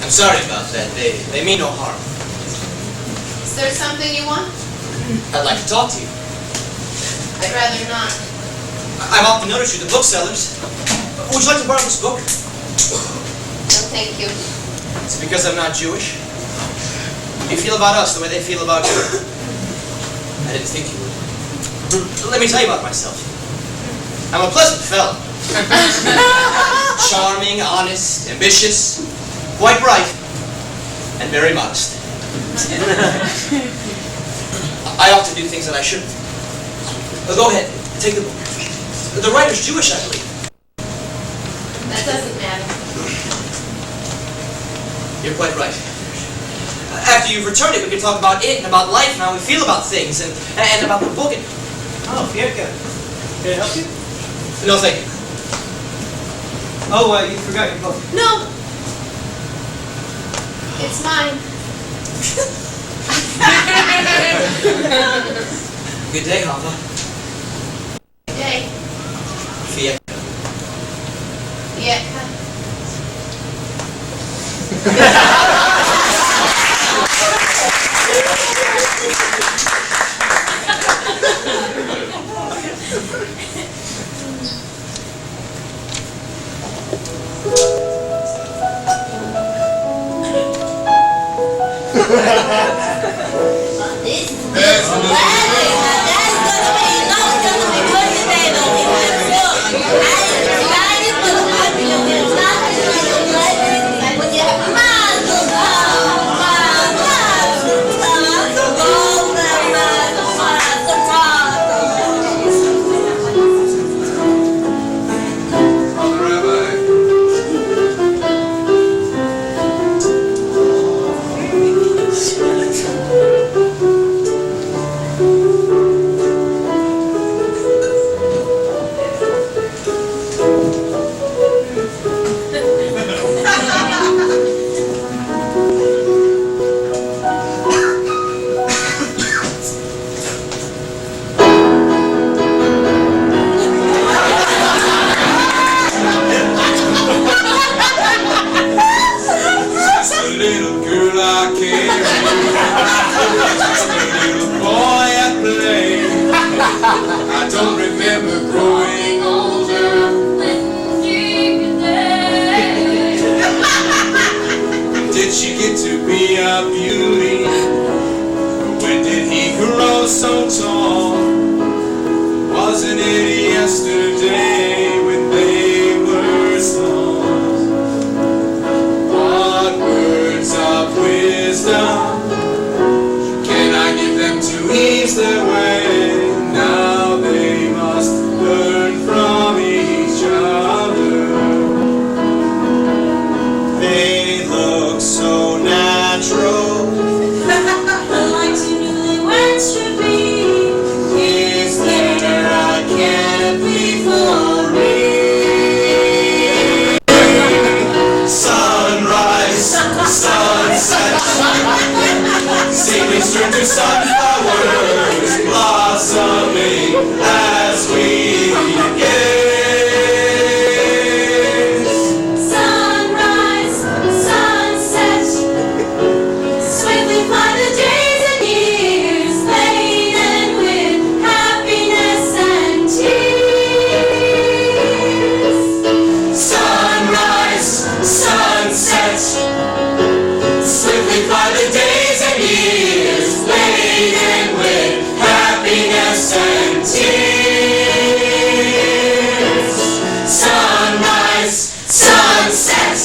I'm sorry about that. They mean no harm. Is there something you want? I'd like to talk to you. I'd rather not. I've often noticed you, the booksellers. Would you like to borrow this book? No, thank you. It's because I'm not Jewish. You feel about us the way they feel about you. I didn't think you would. Let me tell you about myself. I'm a pleasant fellow. Charming, honest, ambitious, quite bright, and very modest. I often do things that I shouldn't. Go ahead, take the book. The writer's Jewish, I believe. That doesn't matter. You're quite right. After you've returned it, we can talk about it and about life and how we feel about things and about the book. Oh, Fierka. Can I help you? No, thank you. Oh, you forgot your book. No. It's mine. Good day, Hava. Good day. Fiat. Yeah. sunflowers blossoming as we gaze. Sunrise, sunset, swiftly fly the days and years, laden with happiness and tears. Sunrise, sunset, swiftly fly the days and years, laden with happiness and tears. Sunrise, sunset.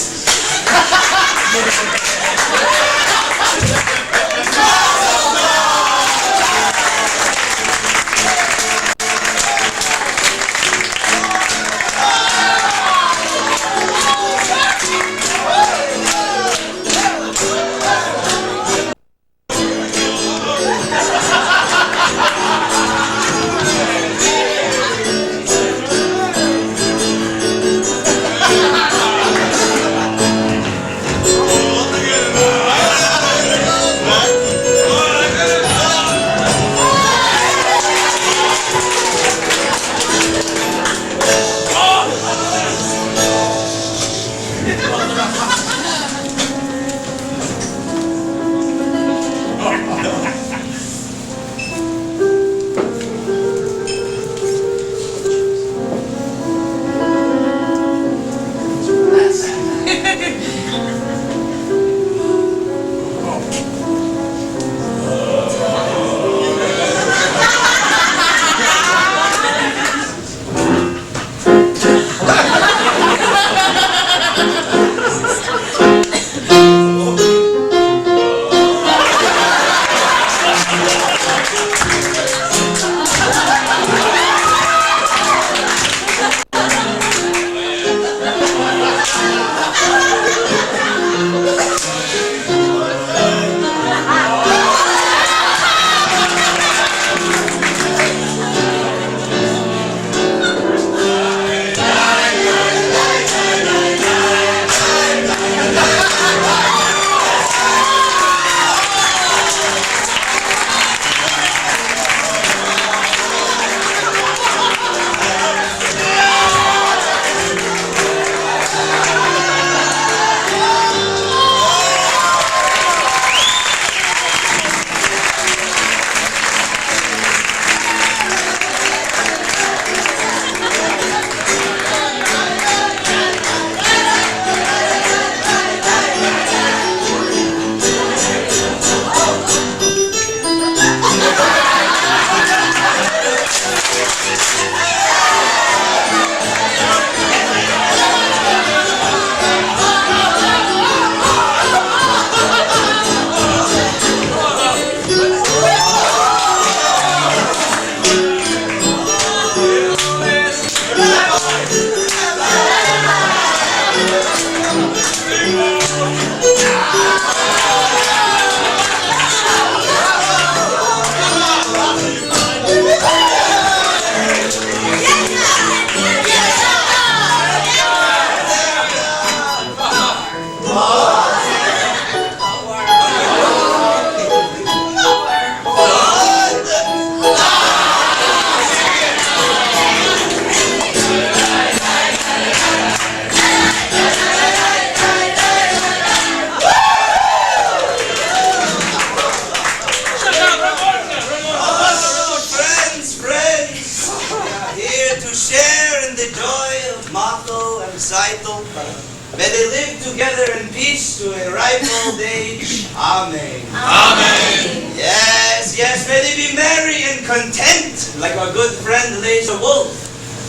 May they live together in peace to a ripe old age. Amen. Amen. Yes, yes, may they be merry and content, like our good friend Laser Wolf,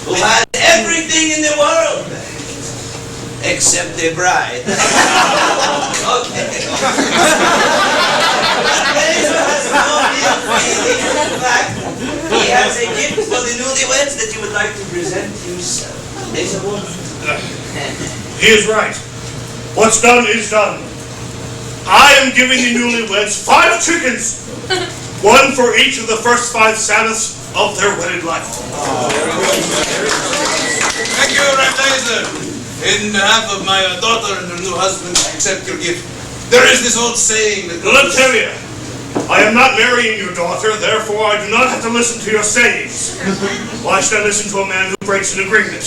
who has everything in the world, except a bride. Okay. Laser has no real feelings. In fact, he has a gift for the newlyweds that you would like to present himself. Laser Wolf. He is right. What's done is done. I am giving the newlyweds 5 chickens, one for each of the first 5 Sabbaths of their wedded life. Thank you, Rev Laser. In behalf of my daughter and her new husband, I accept your gift. There is this old saying that Let me tell you, I am not marrying your daughter, therefore I do not have to listen to your sayings. Why should I listen to a man who breaks an agreement?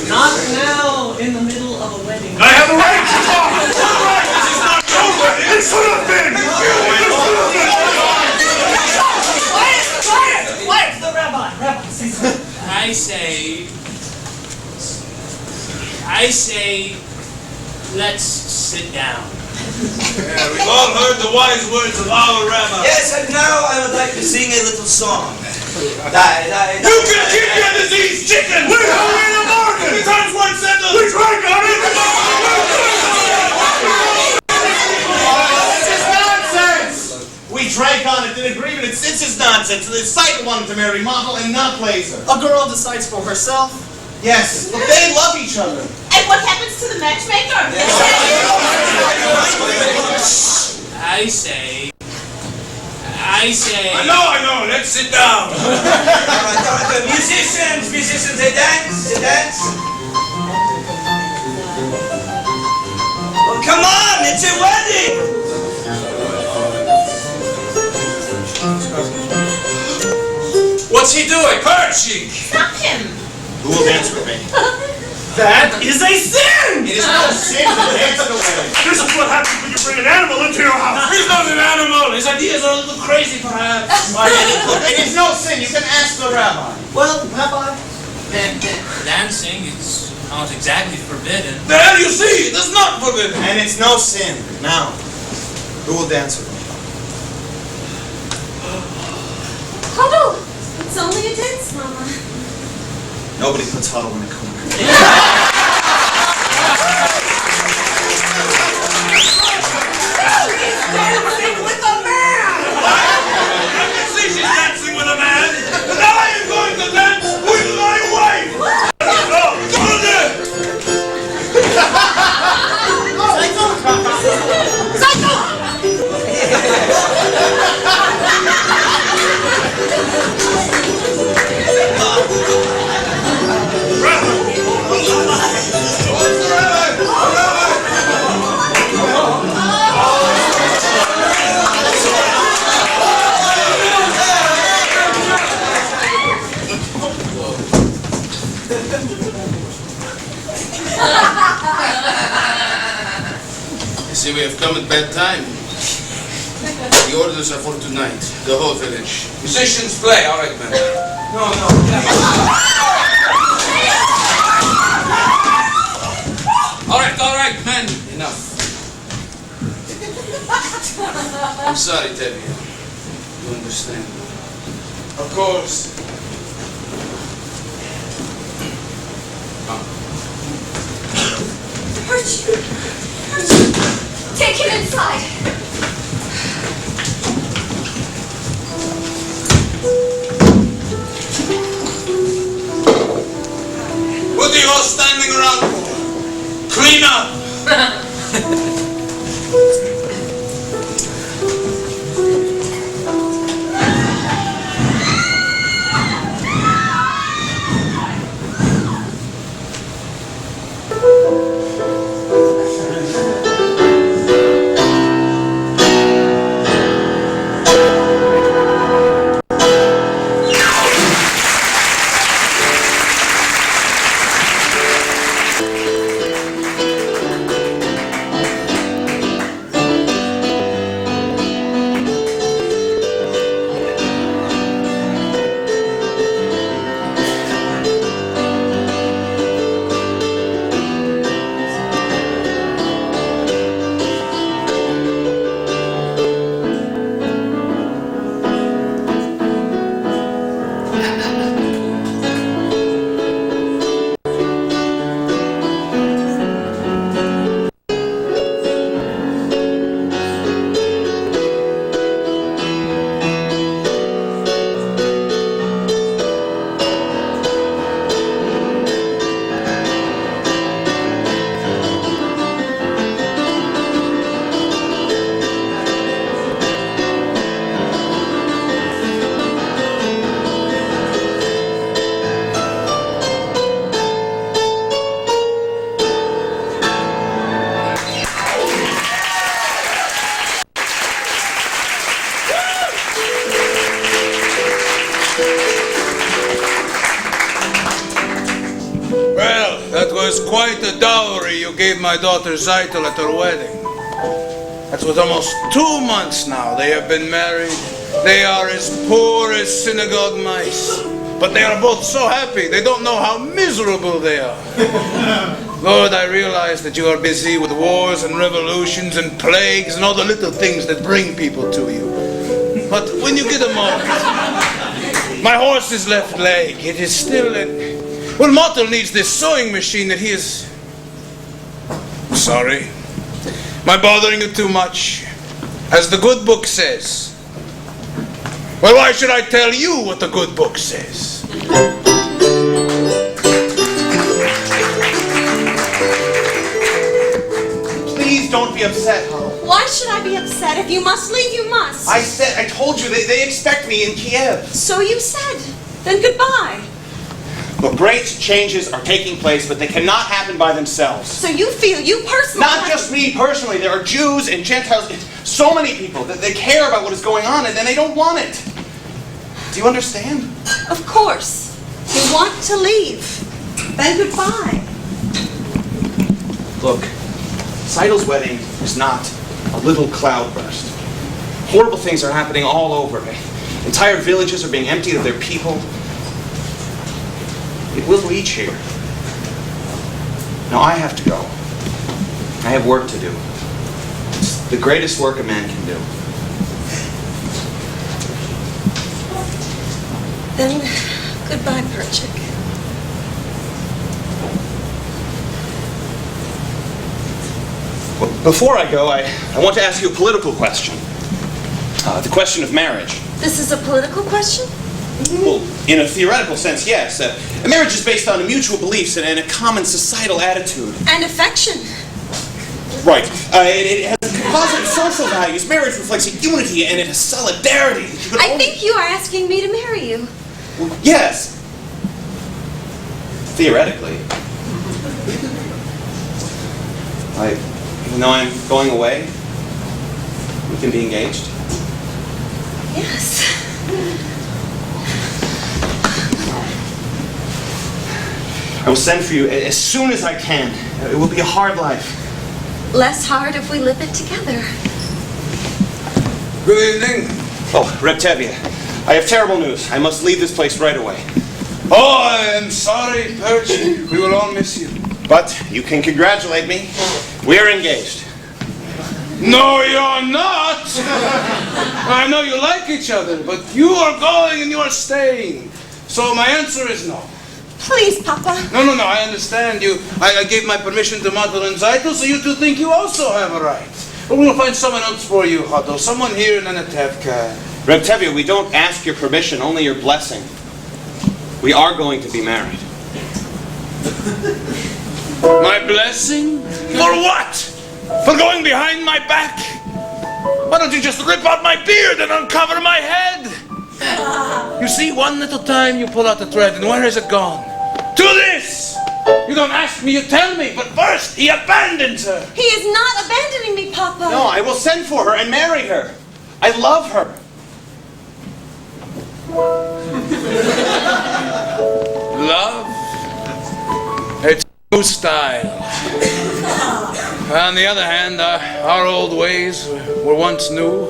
Not now, in the middle of a wedding. I have a right to talk! This is not your wedding! It should have been! Quiet! The rabbi! I say, let's sit down. Yeah, we've all heard the wise words of our rabbi. Yes, and now I would like to sing a little song. You can keep your disease, chicken! We have made a bargain! The time's one settled! We drank on it! This is nonsense! We drank on it, an agreement. It's just nonsense. The site wanted to marry Model and not Blazer. A girl decides for herself. Yes, but they love each other. And what happens to the matchmaker? I say. I know, let's sit down. All right, musicians, they dance. Oh, come on, it's a wedding. What's he doing? Perching! Stop him! Who will dance with me? That is a sin! It is no sin to dance at a wedding. This is what happens when you bring an animal into your house! He's not an animal. His ideas are a little crazy, perhaps. It is no sin. You can ask the rabbi. Well, Rabbi, Dancing is not exactly forbidden. There, you see, that's not forbidden. And it's no sin. Now, who will dance with me? Huddle! It's only a dance, Mama. Nobody puts Huddle in a corner. Dancing with a man! I can see she's dancing with a man. And I am going to dance with my wife. Go there. You see, we have come at bad time. The orders are for tonight, the whole village. Musicians play, all right, man. No. All right, men. Enough. I'm sorry, Tevye. You understand. Of course. Archie! Take him inside! What are you all standing around for? Clean up! that was quite a dowry you gave my daughter Zeitel at her wedding. That was almost 2 months now they have been married. They are as poor as synagogue mice. But they are both so happy, they don't know how miserable they are. Lord, I realize that you are busy with wars and revolutions and plagues and all the little things that bring people to you. But when you get a moment, my horse's left leg, it is still in... Well, Mottel needs this sewing machine that he is... Sorry. Am I bothering you too much? As the good book says. Well, why should I tell you what the good book says? Please don't be upset, Hal. Why should I be upset? If you must leave, you must. I told you, they expect me in Kiev. So you said. Then goodbye. Look, great changes are taking place, but they cannot happen by themselves. So you feel, you personally... Not just me personally. There are Jews and Gentiles, so many people that they care about what is going on, and then they don't want it. Do you understand? Of course. You want to leave. Then goodbye. Look, Zeitel's wedding is not a little cloudburst. Horrible things are happening all over. Entire villages are being emptied of their people. It will reach here. Now I have to go. I have work to do. It's the greatest work a man can do. Then goodbye, Perchik. Well, before I go, I want to ask you a political question. The question of marriage. This is a political question? Well, in a theoretical sense, yes. A marriage is based on mutual beliefs and a common societal attitude. And affection. Right. It has positive social values. Marriage reflects a unity and it has solidarity. I think you are asking me to marry you. Well, yes. Theoretically. Even though I'm going away, we can be engaged. Yes. I will send for you as soon as I can. It will be a hard life. Less hard if we live it together. Good evening. Oh, Reptevia, I have terrible news. I must leave this place right away. Oh, I am sorry, Perchik. We will all miss you. But you can congratulate me. We are engaged. No, you're not. I know you like each other, but you are going and you are staying. So my answer is no. Please, Papa. No, I understand you. I gave my permission to Mottel and Zeitel, so you two think you also have a right. But we'll find someone else for you, Otto. Someone here in Anatevka. Reptevia, we don't ask your permission, only your blessing. We are going to be married. My blessing? For what? For going behind my back? Why don't you just rip out my beard and uncover my head? You see, one little time you pull out the thread, and where has it gone? To this! You don't ask me, you tell me, but first he abandons her. He is not abandoning me, Papa. No, I will send for her and marry her. I love her. Love? It's new style. On the other hand, our old ways were once new.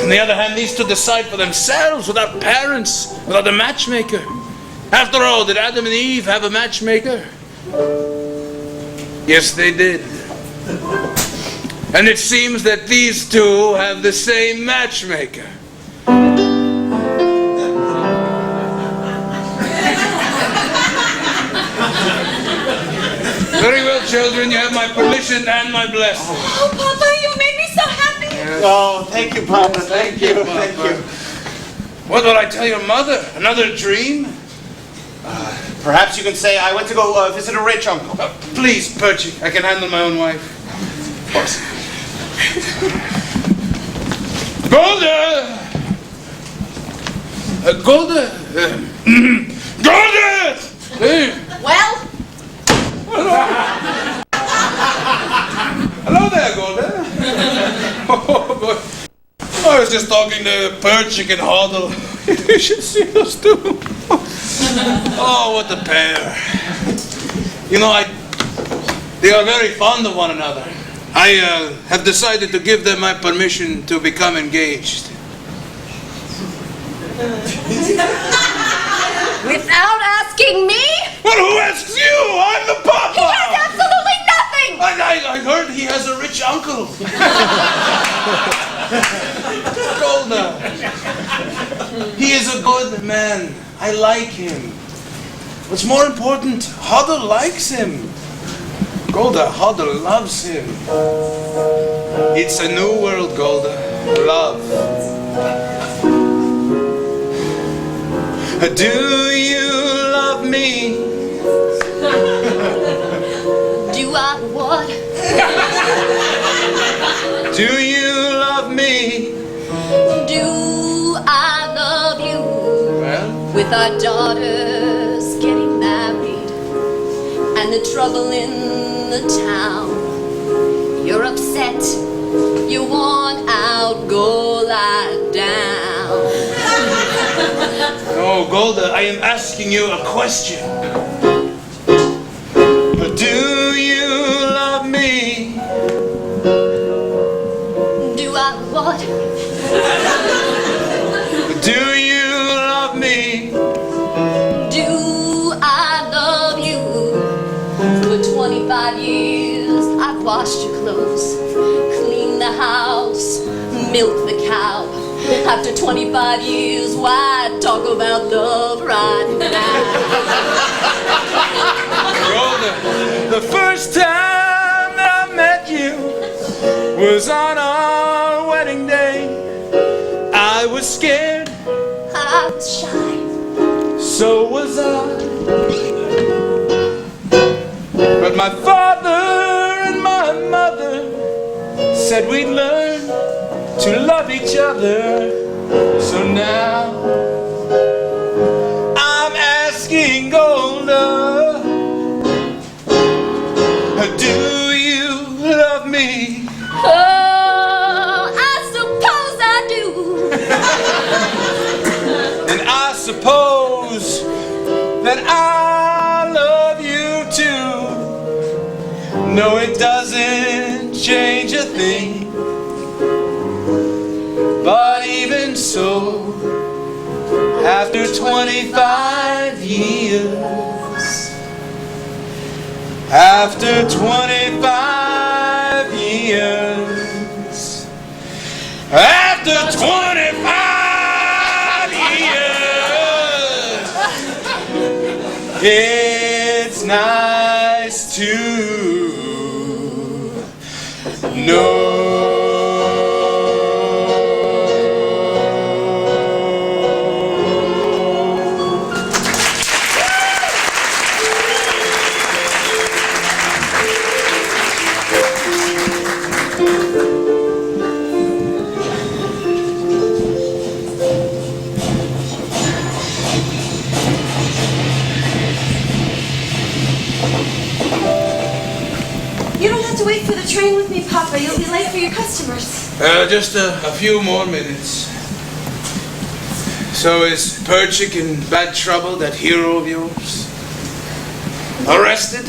On the other hand, these two decide for themselves without parents, without a matchmaker. After all, did Adam and Eve have a matchmaker? Yes, they did. And it seems that these two have the same matchmaker. Very well, children, you have my permission and my blessing. Oh, Papa, you made me so happy. Yes. Oh, thank you, Papa. Thank you. Papa. Thank you. What will I tell your mother? Another dream? Perhaps you can say I went to go visit a rich uncle. Please, Perchik, I can handle my own wife. Golda! Golda! Golda! Well? Hello there, Golda. Oh, boy. I was just talking to Perchik and Hoddle. You should see those two. Oh, what a pair. You know, they are very fond of one another. I have decided to give them my permission to become engaged. Without asking me? Well, who asks you? I'm the papa! He has absolutely nothing! I heard he has a rich uncle. Golda. He is a good man. I like him. What's more important, Huddle likes him. Golda, Huddle loves him. It's a new world, Golda. Love. Do you love me? Do I what? Do you love me? Do I love you? Well? With our daughters getting married and the trouble in the town, you're upset, you want out, go lie down. No, Golda, I am asking you a question. Do you love me? Do I what? Do you love me? Do I love you? For 25 years I've washed your clothes, cleaned the house, milked the cow. After 25 years, why talk about love right now? Golda, the first time that I met you was on our wedding day. I was scared. I was shy. So was I. But my father and my mother said we'd learn to love each other. So now I'm asking Golda, do you love me? Oh, I suppose I do. And I suppose that I love you too. No, it doesn't change a thing. But even so, after 25 years, after 25 years, after 25 years, it's nice to know. You don't have to wait for the train with me, Papa. You'll be late for your customers. Just a few more minutes. So is Perchik in bad trouble, that hero of yours? Arrested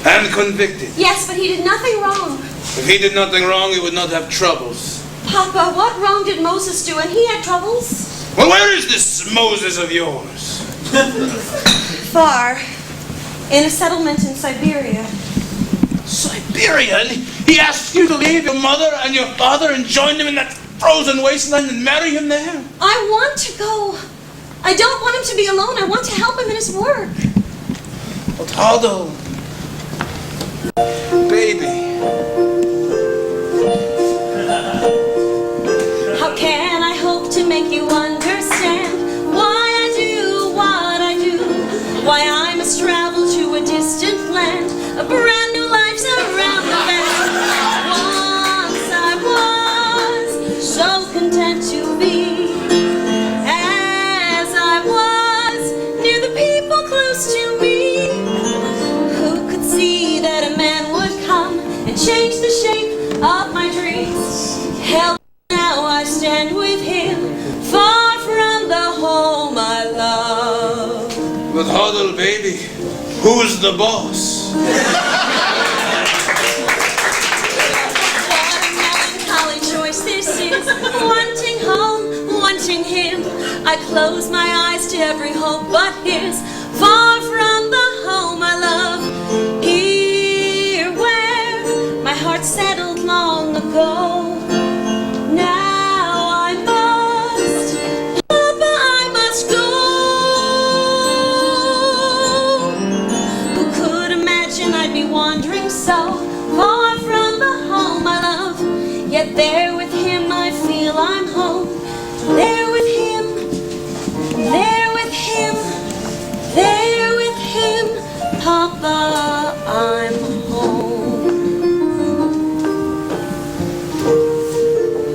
and convicted. Yes, but he did nothing wrong. If he did nothing wrong, he would not have troubles. Papa, what wrong did Moses do? And he had troubles? Well, where is this Moses of yours? Far. In a settlement in Siberia. Siberia? And he asked you to leave your mother and your father and join them in that frozen wasteland and marry him there? I want to go. I don't want him to be alone. I want to help him in his work. But Huddle, baby. How can I hope to make you understand why I do what I do? Why I must travel to a distant land, a brand new life's around the bend. Once I was so content to be as I was, near the people close to me. Who could see that a man would come and change the shape of my dreams? Help, now I stand with him, far from the home I love. But huddle, baby. Who's the boss? What a melancholy choice this is. Wanting home, wanting him. I close my eyes to every hope but his. Far from the home I love. Here where my heart settled long ago. Now I must, Papa, I must go. Who could imagine I'd be wandering so far from the home I love? Yet there with him I feel I'm home. There with him, there with him, there with him, Papa, I'm home.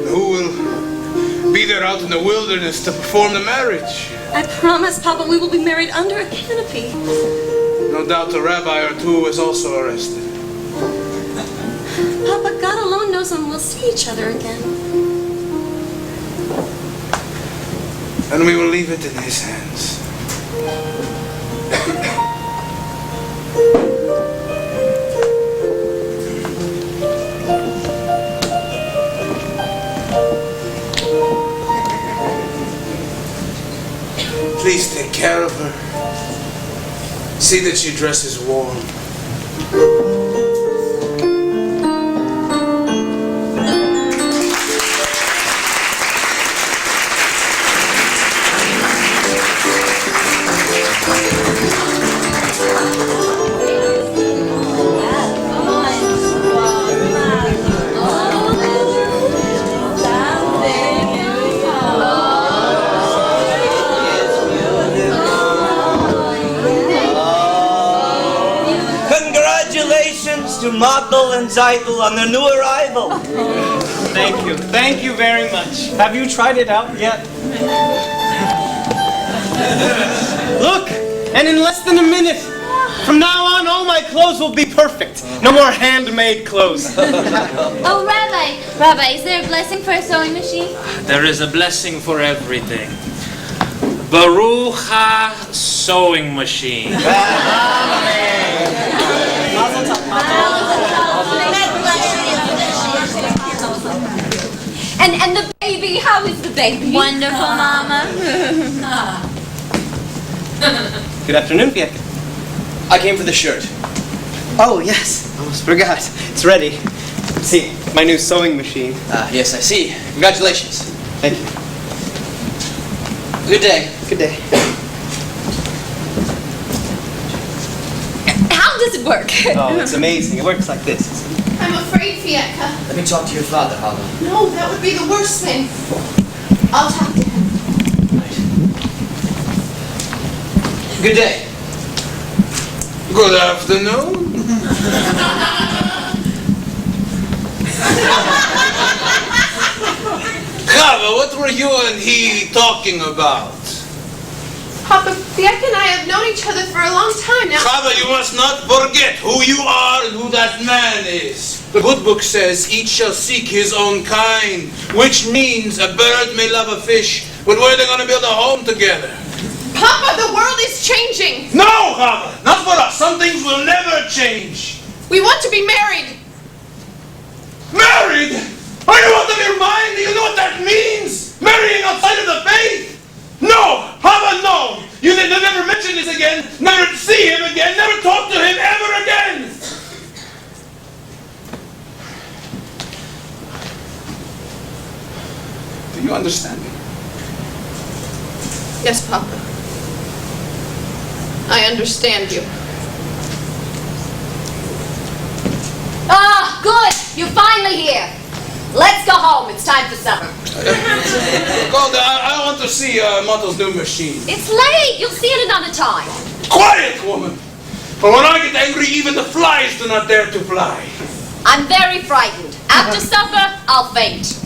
Who will be there out in the wilderness to perform the marriage? I promise, Papa, we will be married under a canopy. No doubt a rabbi or two was also arrested. Papa, God alone knows when we'll see each other again. And we will leave it in his hands. Please take care of her. See that she dresses warm. Congratulations to Mottel and Zeitel on their new arrival. Thank you very much. Have you tried it out yet? Look, and in less than a minute, from now on, all my clothes will be perfect. No more handmade clothes. Oh, Rabbi, is there a blessing for a sewing machine? There is a blessing for everything. Baruch ha sewing machine. And the baby, how is the baby? Wonderful, Mama. Good afternoon, Fiat. I came for the shirt. Oh, yes. Almost forgot. It's ready. See, my new sewing machine. Yes, I see. Congratulations. Thank you. Good day. Good day. How does it work? Oh, it's amazing. It works like this. I'm afraid, Fiatka. Let me talk to your father, Hava. No, that would be the worst thing. I'll talk to him. Good day. Good afternoon. Chava, what were you and he talking about? Papa, Fiatka and I have known each other for a long time now. Chava, you must not forget who you are and who that man is. The good book says, each shall seek his own kind, which means a bird may love a fish, but where are they going to build a home together? Papa, the world is changing. No, Chava, not for us. Some things will never change. We want to be married. Married? Are you out of your mind? Do you know what that means? Marrying outside of the faith? No! Chava, no! You need to never mention this again, never see him again, never talk to him ever again! Do you understand me? Yes, Papa. I understand you. Ah, good! You're finally here. Let's go home. It's time for supper. Golda, I want to see Mottel's new machine. It's late. You'll see it another time. Quiet, woman! For when I get angry, even the flies do not dare to fly. I'm very frightened. After supper, I'll faint.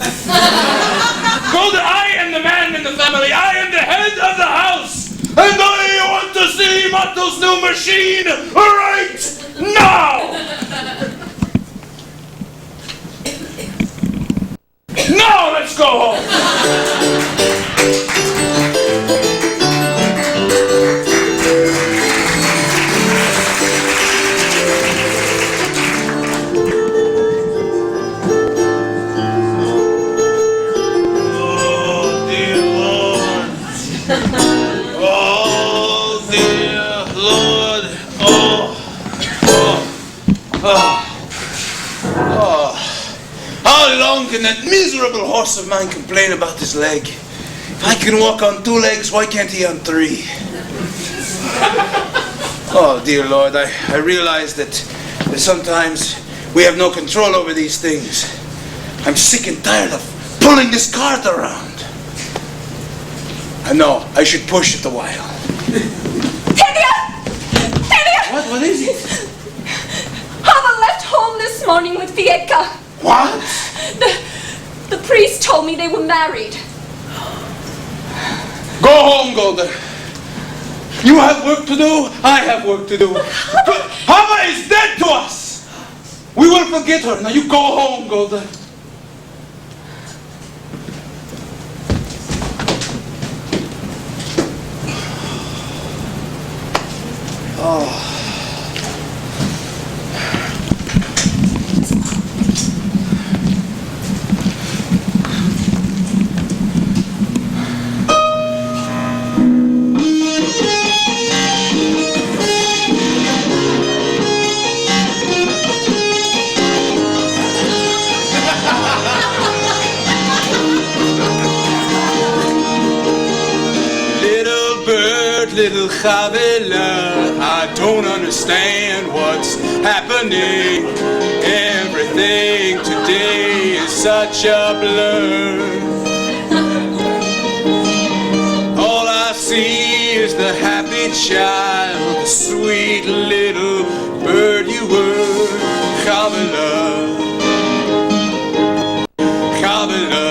Golda, I am the man in the family. I am the head of the house. And I want to see Mottel's new machine right now! Now let's go home! can that miserable horse of mine complain about his leg? If I can walk on 2 legs, why can't he on 3? Oh, dear Lord, I realize that sometimes we have no control over these things. I'm sick and tired of pulling this cart around. I know, I should push it a while. Teddy! What is it? Hava left home this morning with Fiedka. What? The priest told me they were married. Go home, Golda. You have work to do, I have work to do. Hava is dead to us. We will forget her. Now you go home, Golda. Oh. Little Chavela, I don't understand what's happening. Everything today is such a blur. All I see is the happy child, the sweet little bird you were, Chavela, Chavela.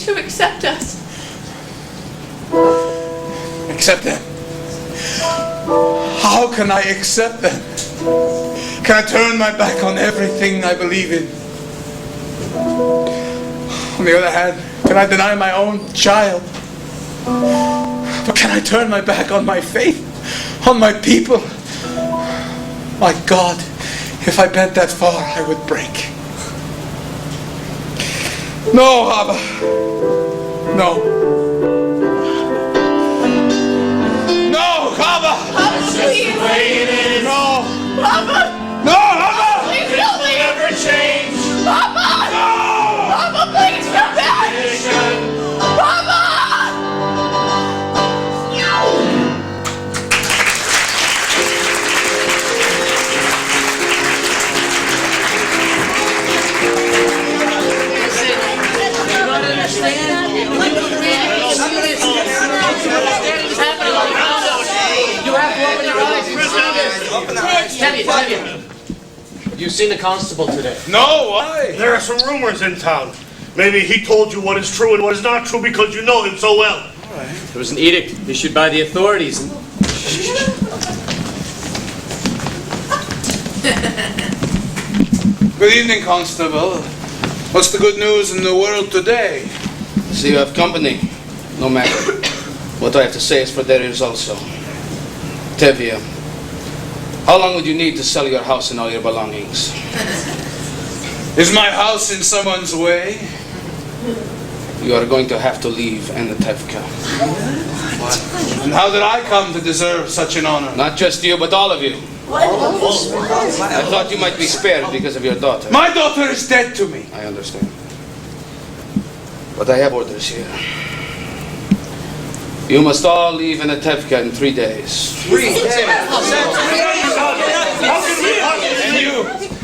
Accept us. Accept them? How can I accept them? Can I turn my back on everything I believe in? On the other hand, can I deny my own child? But can I turn my back on my faith, on my people? My God, if I bent that far, I would break. No, Hava. No. No, Hava! Hava, please! No! Hava! No, Hava! Please help me! Never change! Hava! No! Hava, please come back! Hava! Tevye, you seen the constable today? No, why? There are some rumors in town. Maybe he told you what is true and what is not true because you know him so well. There was an edict issued by the authorities. Good evening, Constable. What's the good news in the world today? So you have company. No matter. What I have to say is for their ears also. Tevye, how long would you need to sell your house and all your belongings? Is my house in someone's way? You are going to have to leave Anatevka. And how did I come to deserve such an honor? Not just you, but all of you. I thought you might be spared because of your daughter. My daughter is dead to me. I understand. But I have orders here. You must all leave Anatevka in 3 days. 3 days? And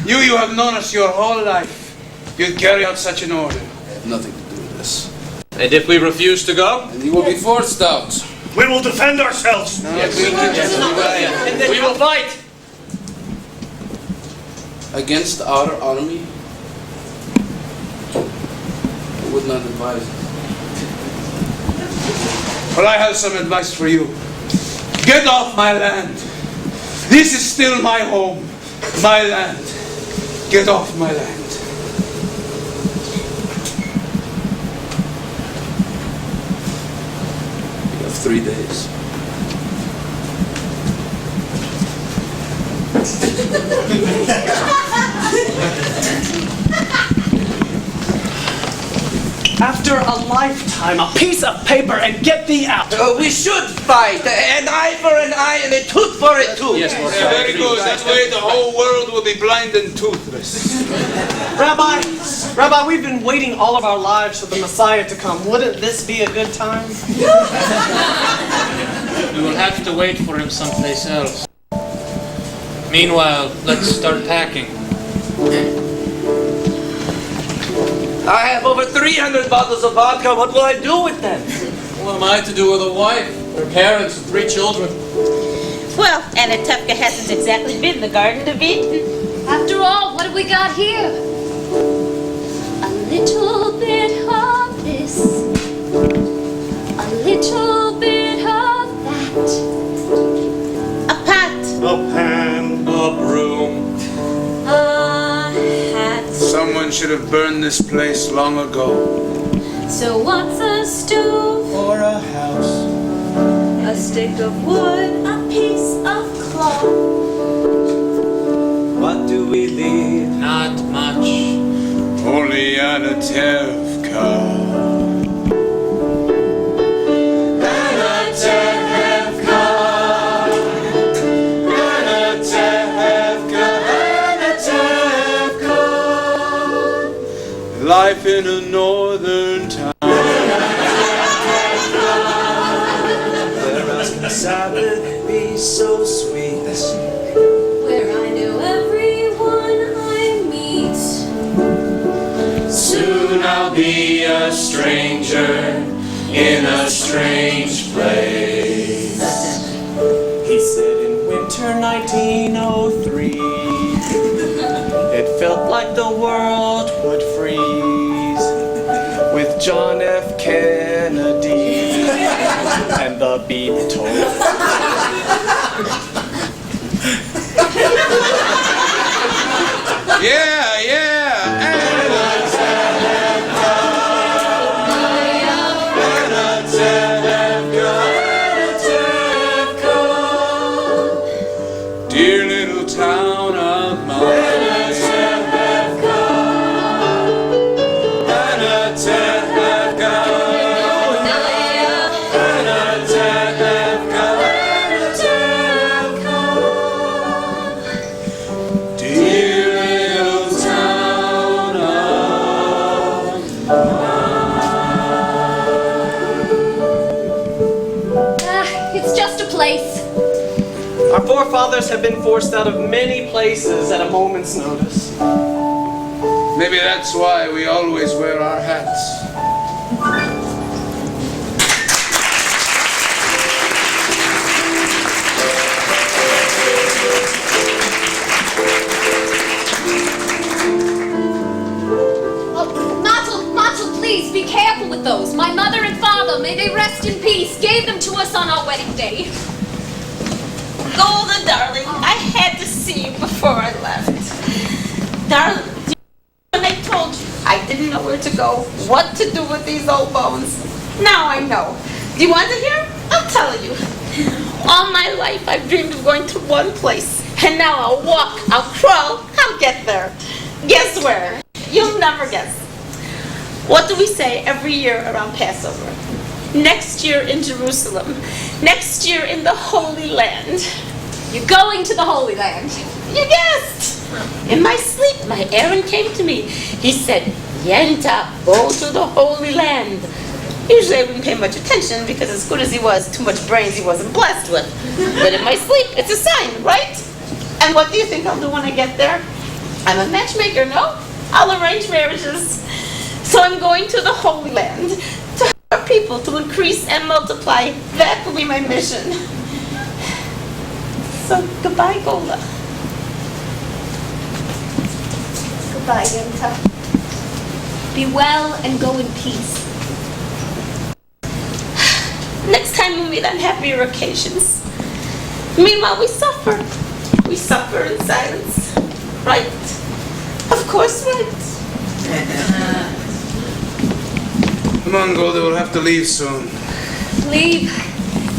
you have known us your whole life. You'd carry out such an order. I have nothing to do with this. And if we refuse to go? And you will be forced out. We will defend ourselves. Yes, we will fight. Against our army? I would not advise it. Well, I have some advice for you. Get off my land. This is still my home, my land. Get off my land. You have 3 days. After a lifetime, a piece of paper and get thee out. We should fight. An eye for an eye and a tooth for a tooth. Yes, Yeah, very good. That way the whole world will be blind and toothless. Rabbi, we've been waiting all of our lives for the Messiah to come. Wouldn't this be a good time? We will have to wait for him someplace else. Meanwhile, let's start packing. I have over 300 bottles of vodka. What will I do with them? What am I to do with a wife, her parents, and 3 children? Well, Anatevka hasn't exactly been the Garden of Eden. After all, what have we got here? A little bit of this, a little bit of that. A pot. A pan. A broom. A hat. Someone should have burned this place long ago. So what's a stove? Or a house. A stick of wood, a piece of cloth. What do we leave? Not much. Only Anatevka. Life in a northern town. Where else can Sabbath be so sweet? Where I know everyone I meet. Soon I'll be a stranger in a strange place. He said in winter 1903, it felt like the world would freeze with John F. Kennedy and the beat told. Yeah, yeah. Dear little town of mine. It's just a place. Our forefathers have been forced out of many places at a moment's notice. Maybe that's why we always wear our hats. Please be careful with those. My mother and father, may they rest in peace, gave them to us on our wedding day. Golda, darling, I had to see you before I left. Darling, when I told you I didn't know where to go, what to do with these old bones, now I know. Do you want to hear? I'll tell you. All my life I've dreamed of going to one place, and now I'll walk, I'll crawl, I'll get there. Guess where? You'll never guess. What do we say every year around Passover? Next year in Jerusalem. Next year in the Holy Land. You're going to the Holy Land. You guessed. In my sleep, my Aaron came to me. He said, Yenta, go to the Holy Land. Usually I wouldn't pay much attention because as good as he was, too much brains he wasn't blessed with. But in my sleep, it's a sign, right? And what do you think I'll do when I get there? I'm a matchmaker, no? I'll arrange marriages. So I'm going to the Holy Land to help our people to increase and multiply. That will be my mission. So goodbye, Golda. Goodbye, Yenta. Be well and go in peace. Next time we'll meet on happier occasions. Meanwhile, we suffer. We suffer in silence. Right? Of course, right. Come on, Golda, we'll have to leave soon. Leave?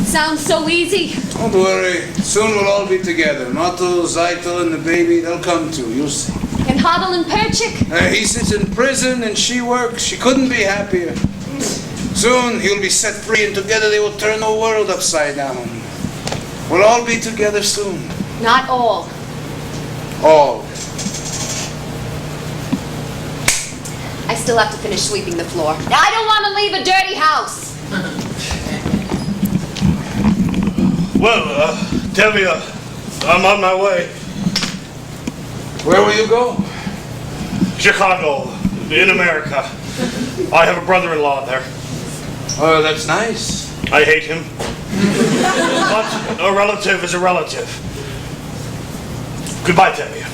Sounds so easy. Don't worry. Soon we'll all be together. Motto, Zaitel, and the baby, they'll come too. You'll see. And Hadel and Perchik? He sits in prison and she works. She couldn't be happier. Soon he'll be set free and together they will turn the world upside down. We'll all be together soon. Not all. All. I still have to finish sweeping the floor. I don't want to leave a dirty house. Well, Tevye, I'm on my way. Where will you go? Chicago, in America. I have a brother-in-law there. Oh, that's nice. I hate him. But a relative is a relative. Goodbye, Tevye.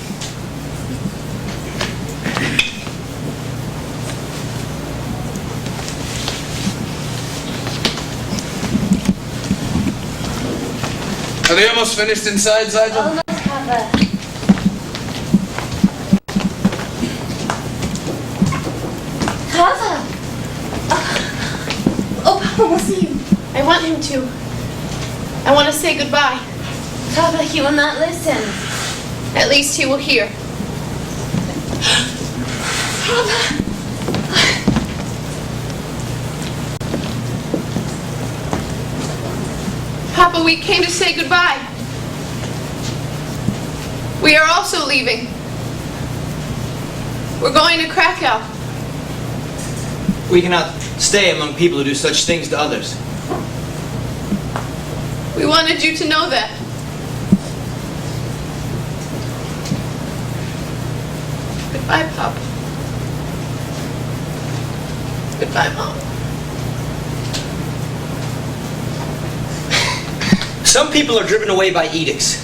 Are they almost finished inside, Zaitel? Almost, Papa. Papa! Oh, Papa, we'll see you. I want him to. I want to say goodbye. Papa, he will not listen. At least he will hear. Papa! Papa, we came to say goodbye. We are also leaving. We're going to Krakow. We cannot stay among people who do such things to others. We wanted you to know that. Goodbye, Papa. Goodbye, Mom. Some people are driven away by edicts.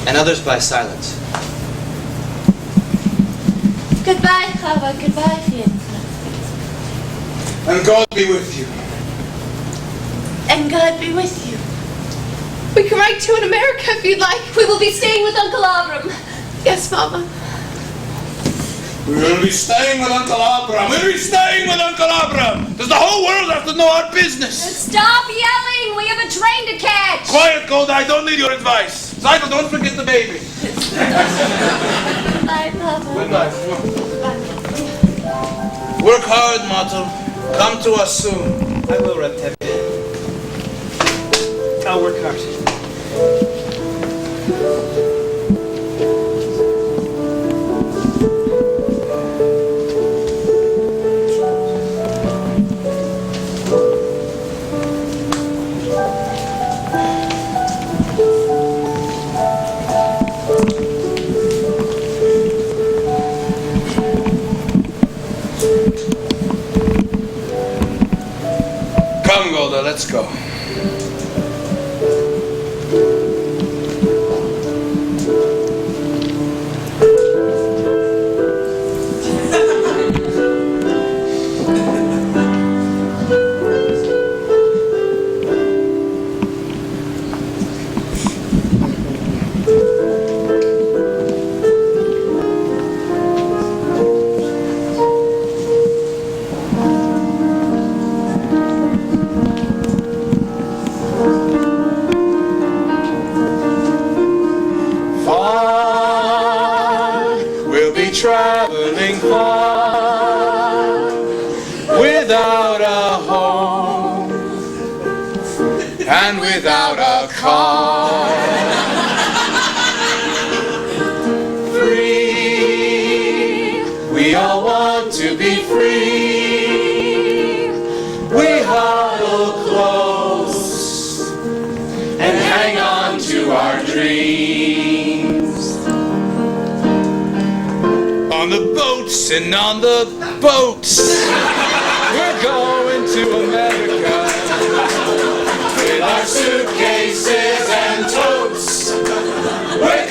And others by silence. Goodbye, Papa. Goodbye, Fienta. And God be with you. And God be with you. We can write to you in America if you'd like. We will be staying with Uncle Abram. Yes, Mama. We'll be staying with Uncle Abram. We'll be staying with Uncle Abram. Does the whole world have to know our business? Stop yelling! We have a train to catch! Quiet, Golda. I don't need your advice. Zaitel, don't forget the baby. Goodbye, Papa. Goodbye. Work hard, Motto. Come to us soon. I will, Reb Tevye. I'll work hard. Come, Golda, let's go. traveling far without a home and without a car. Free, we all want to be free. We huddle close and hang on to our dreams. On the boats and on the boats, we're going to America with our suitcases and totes. We're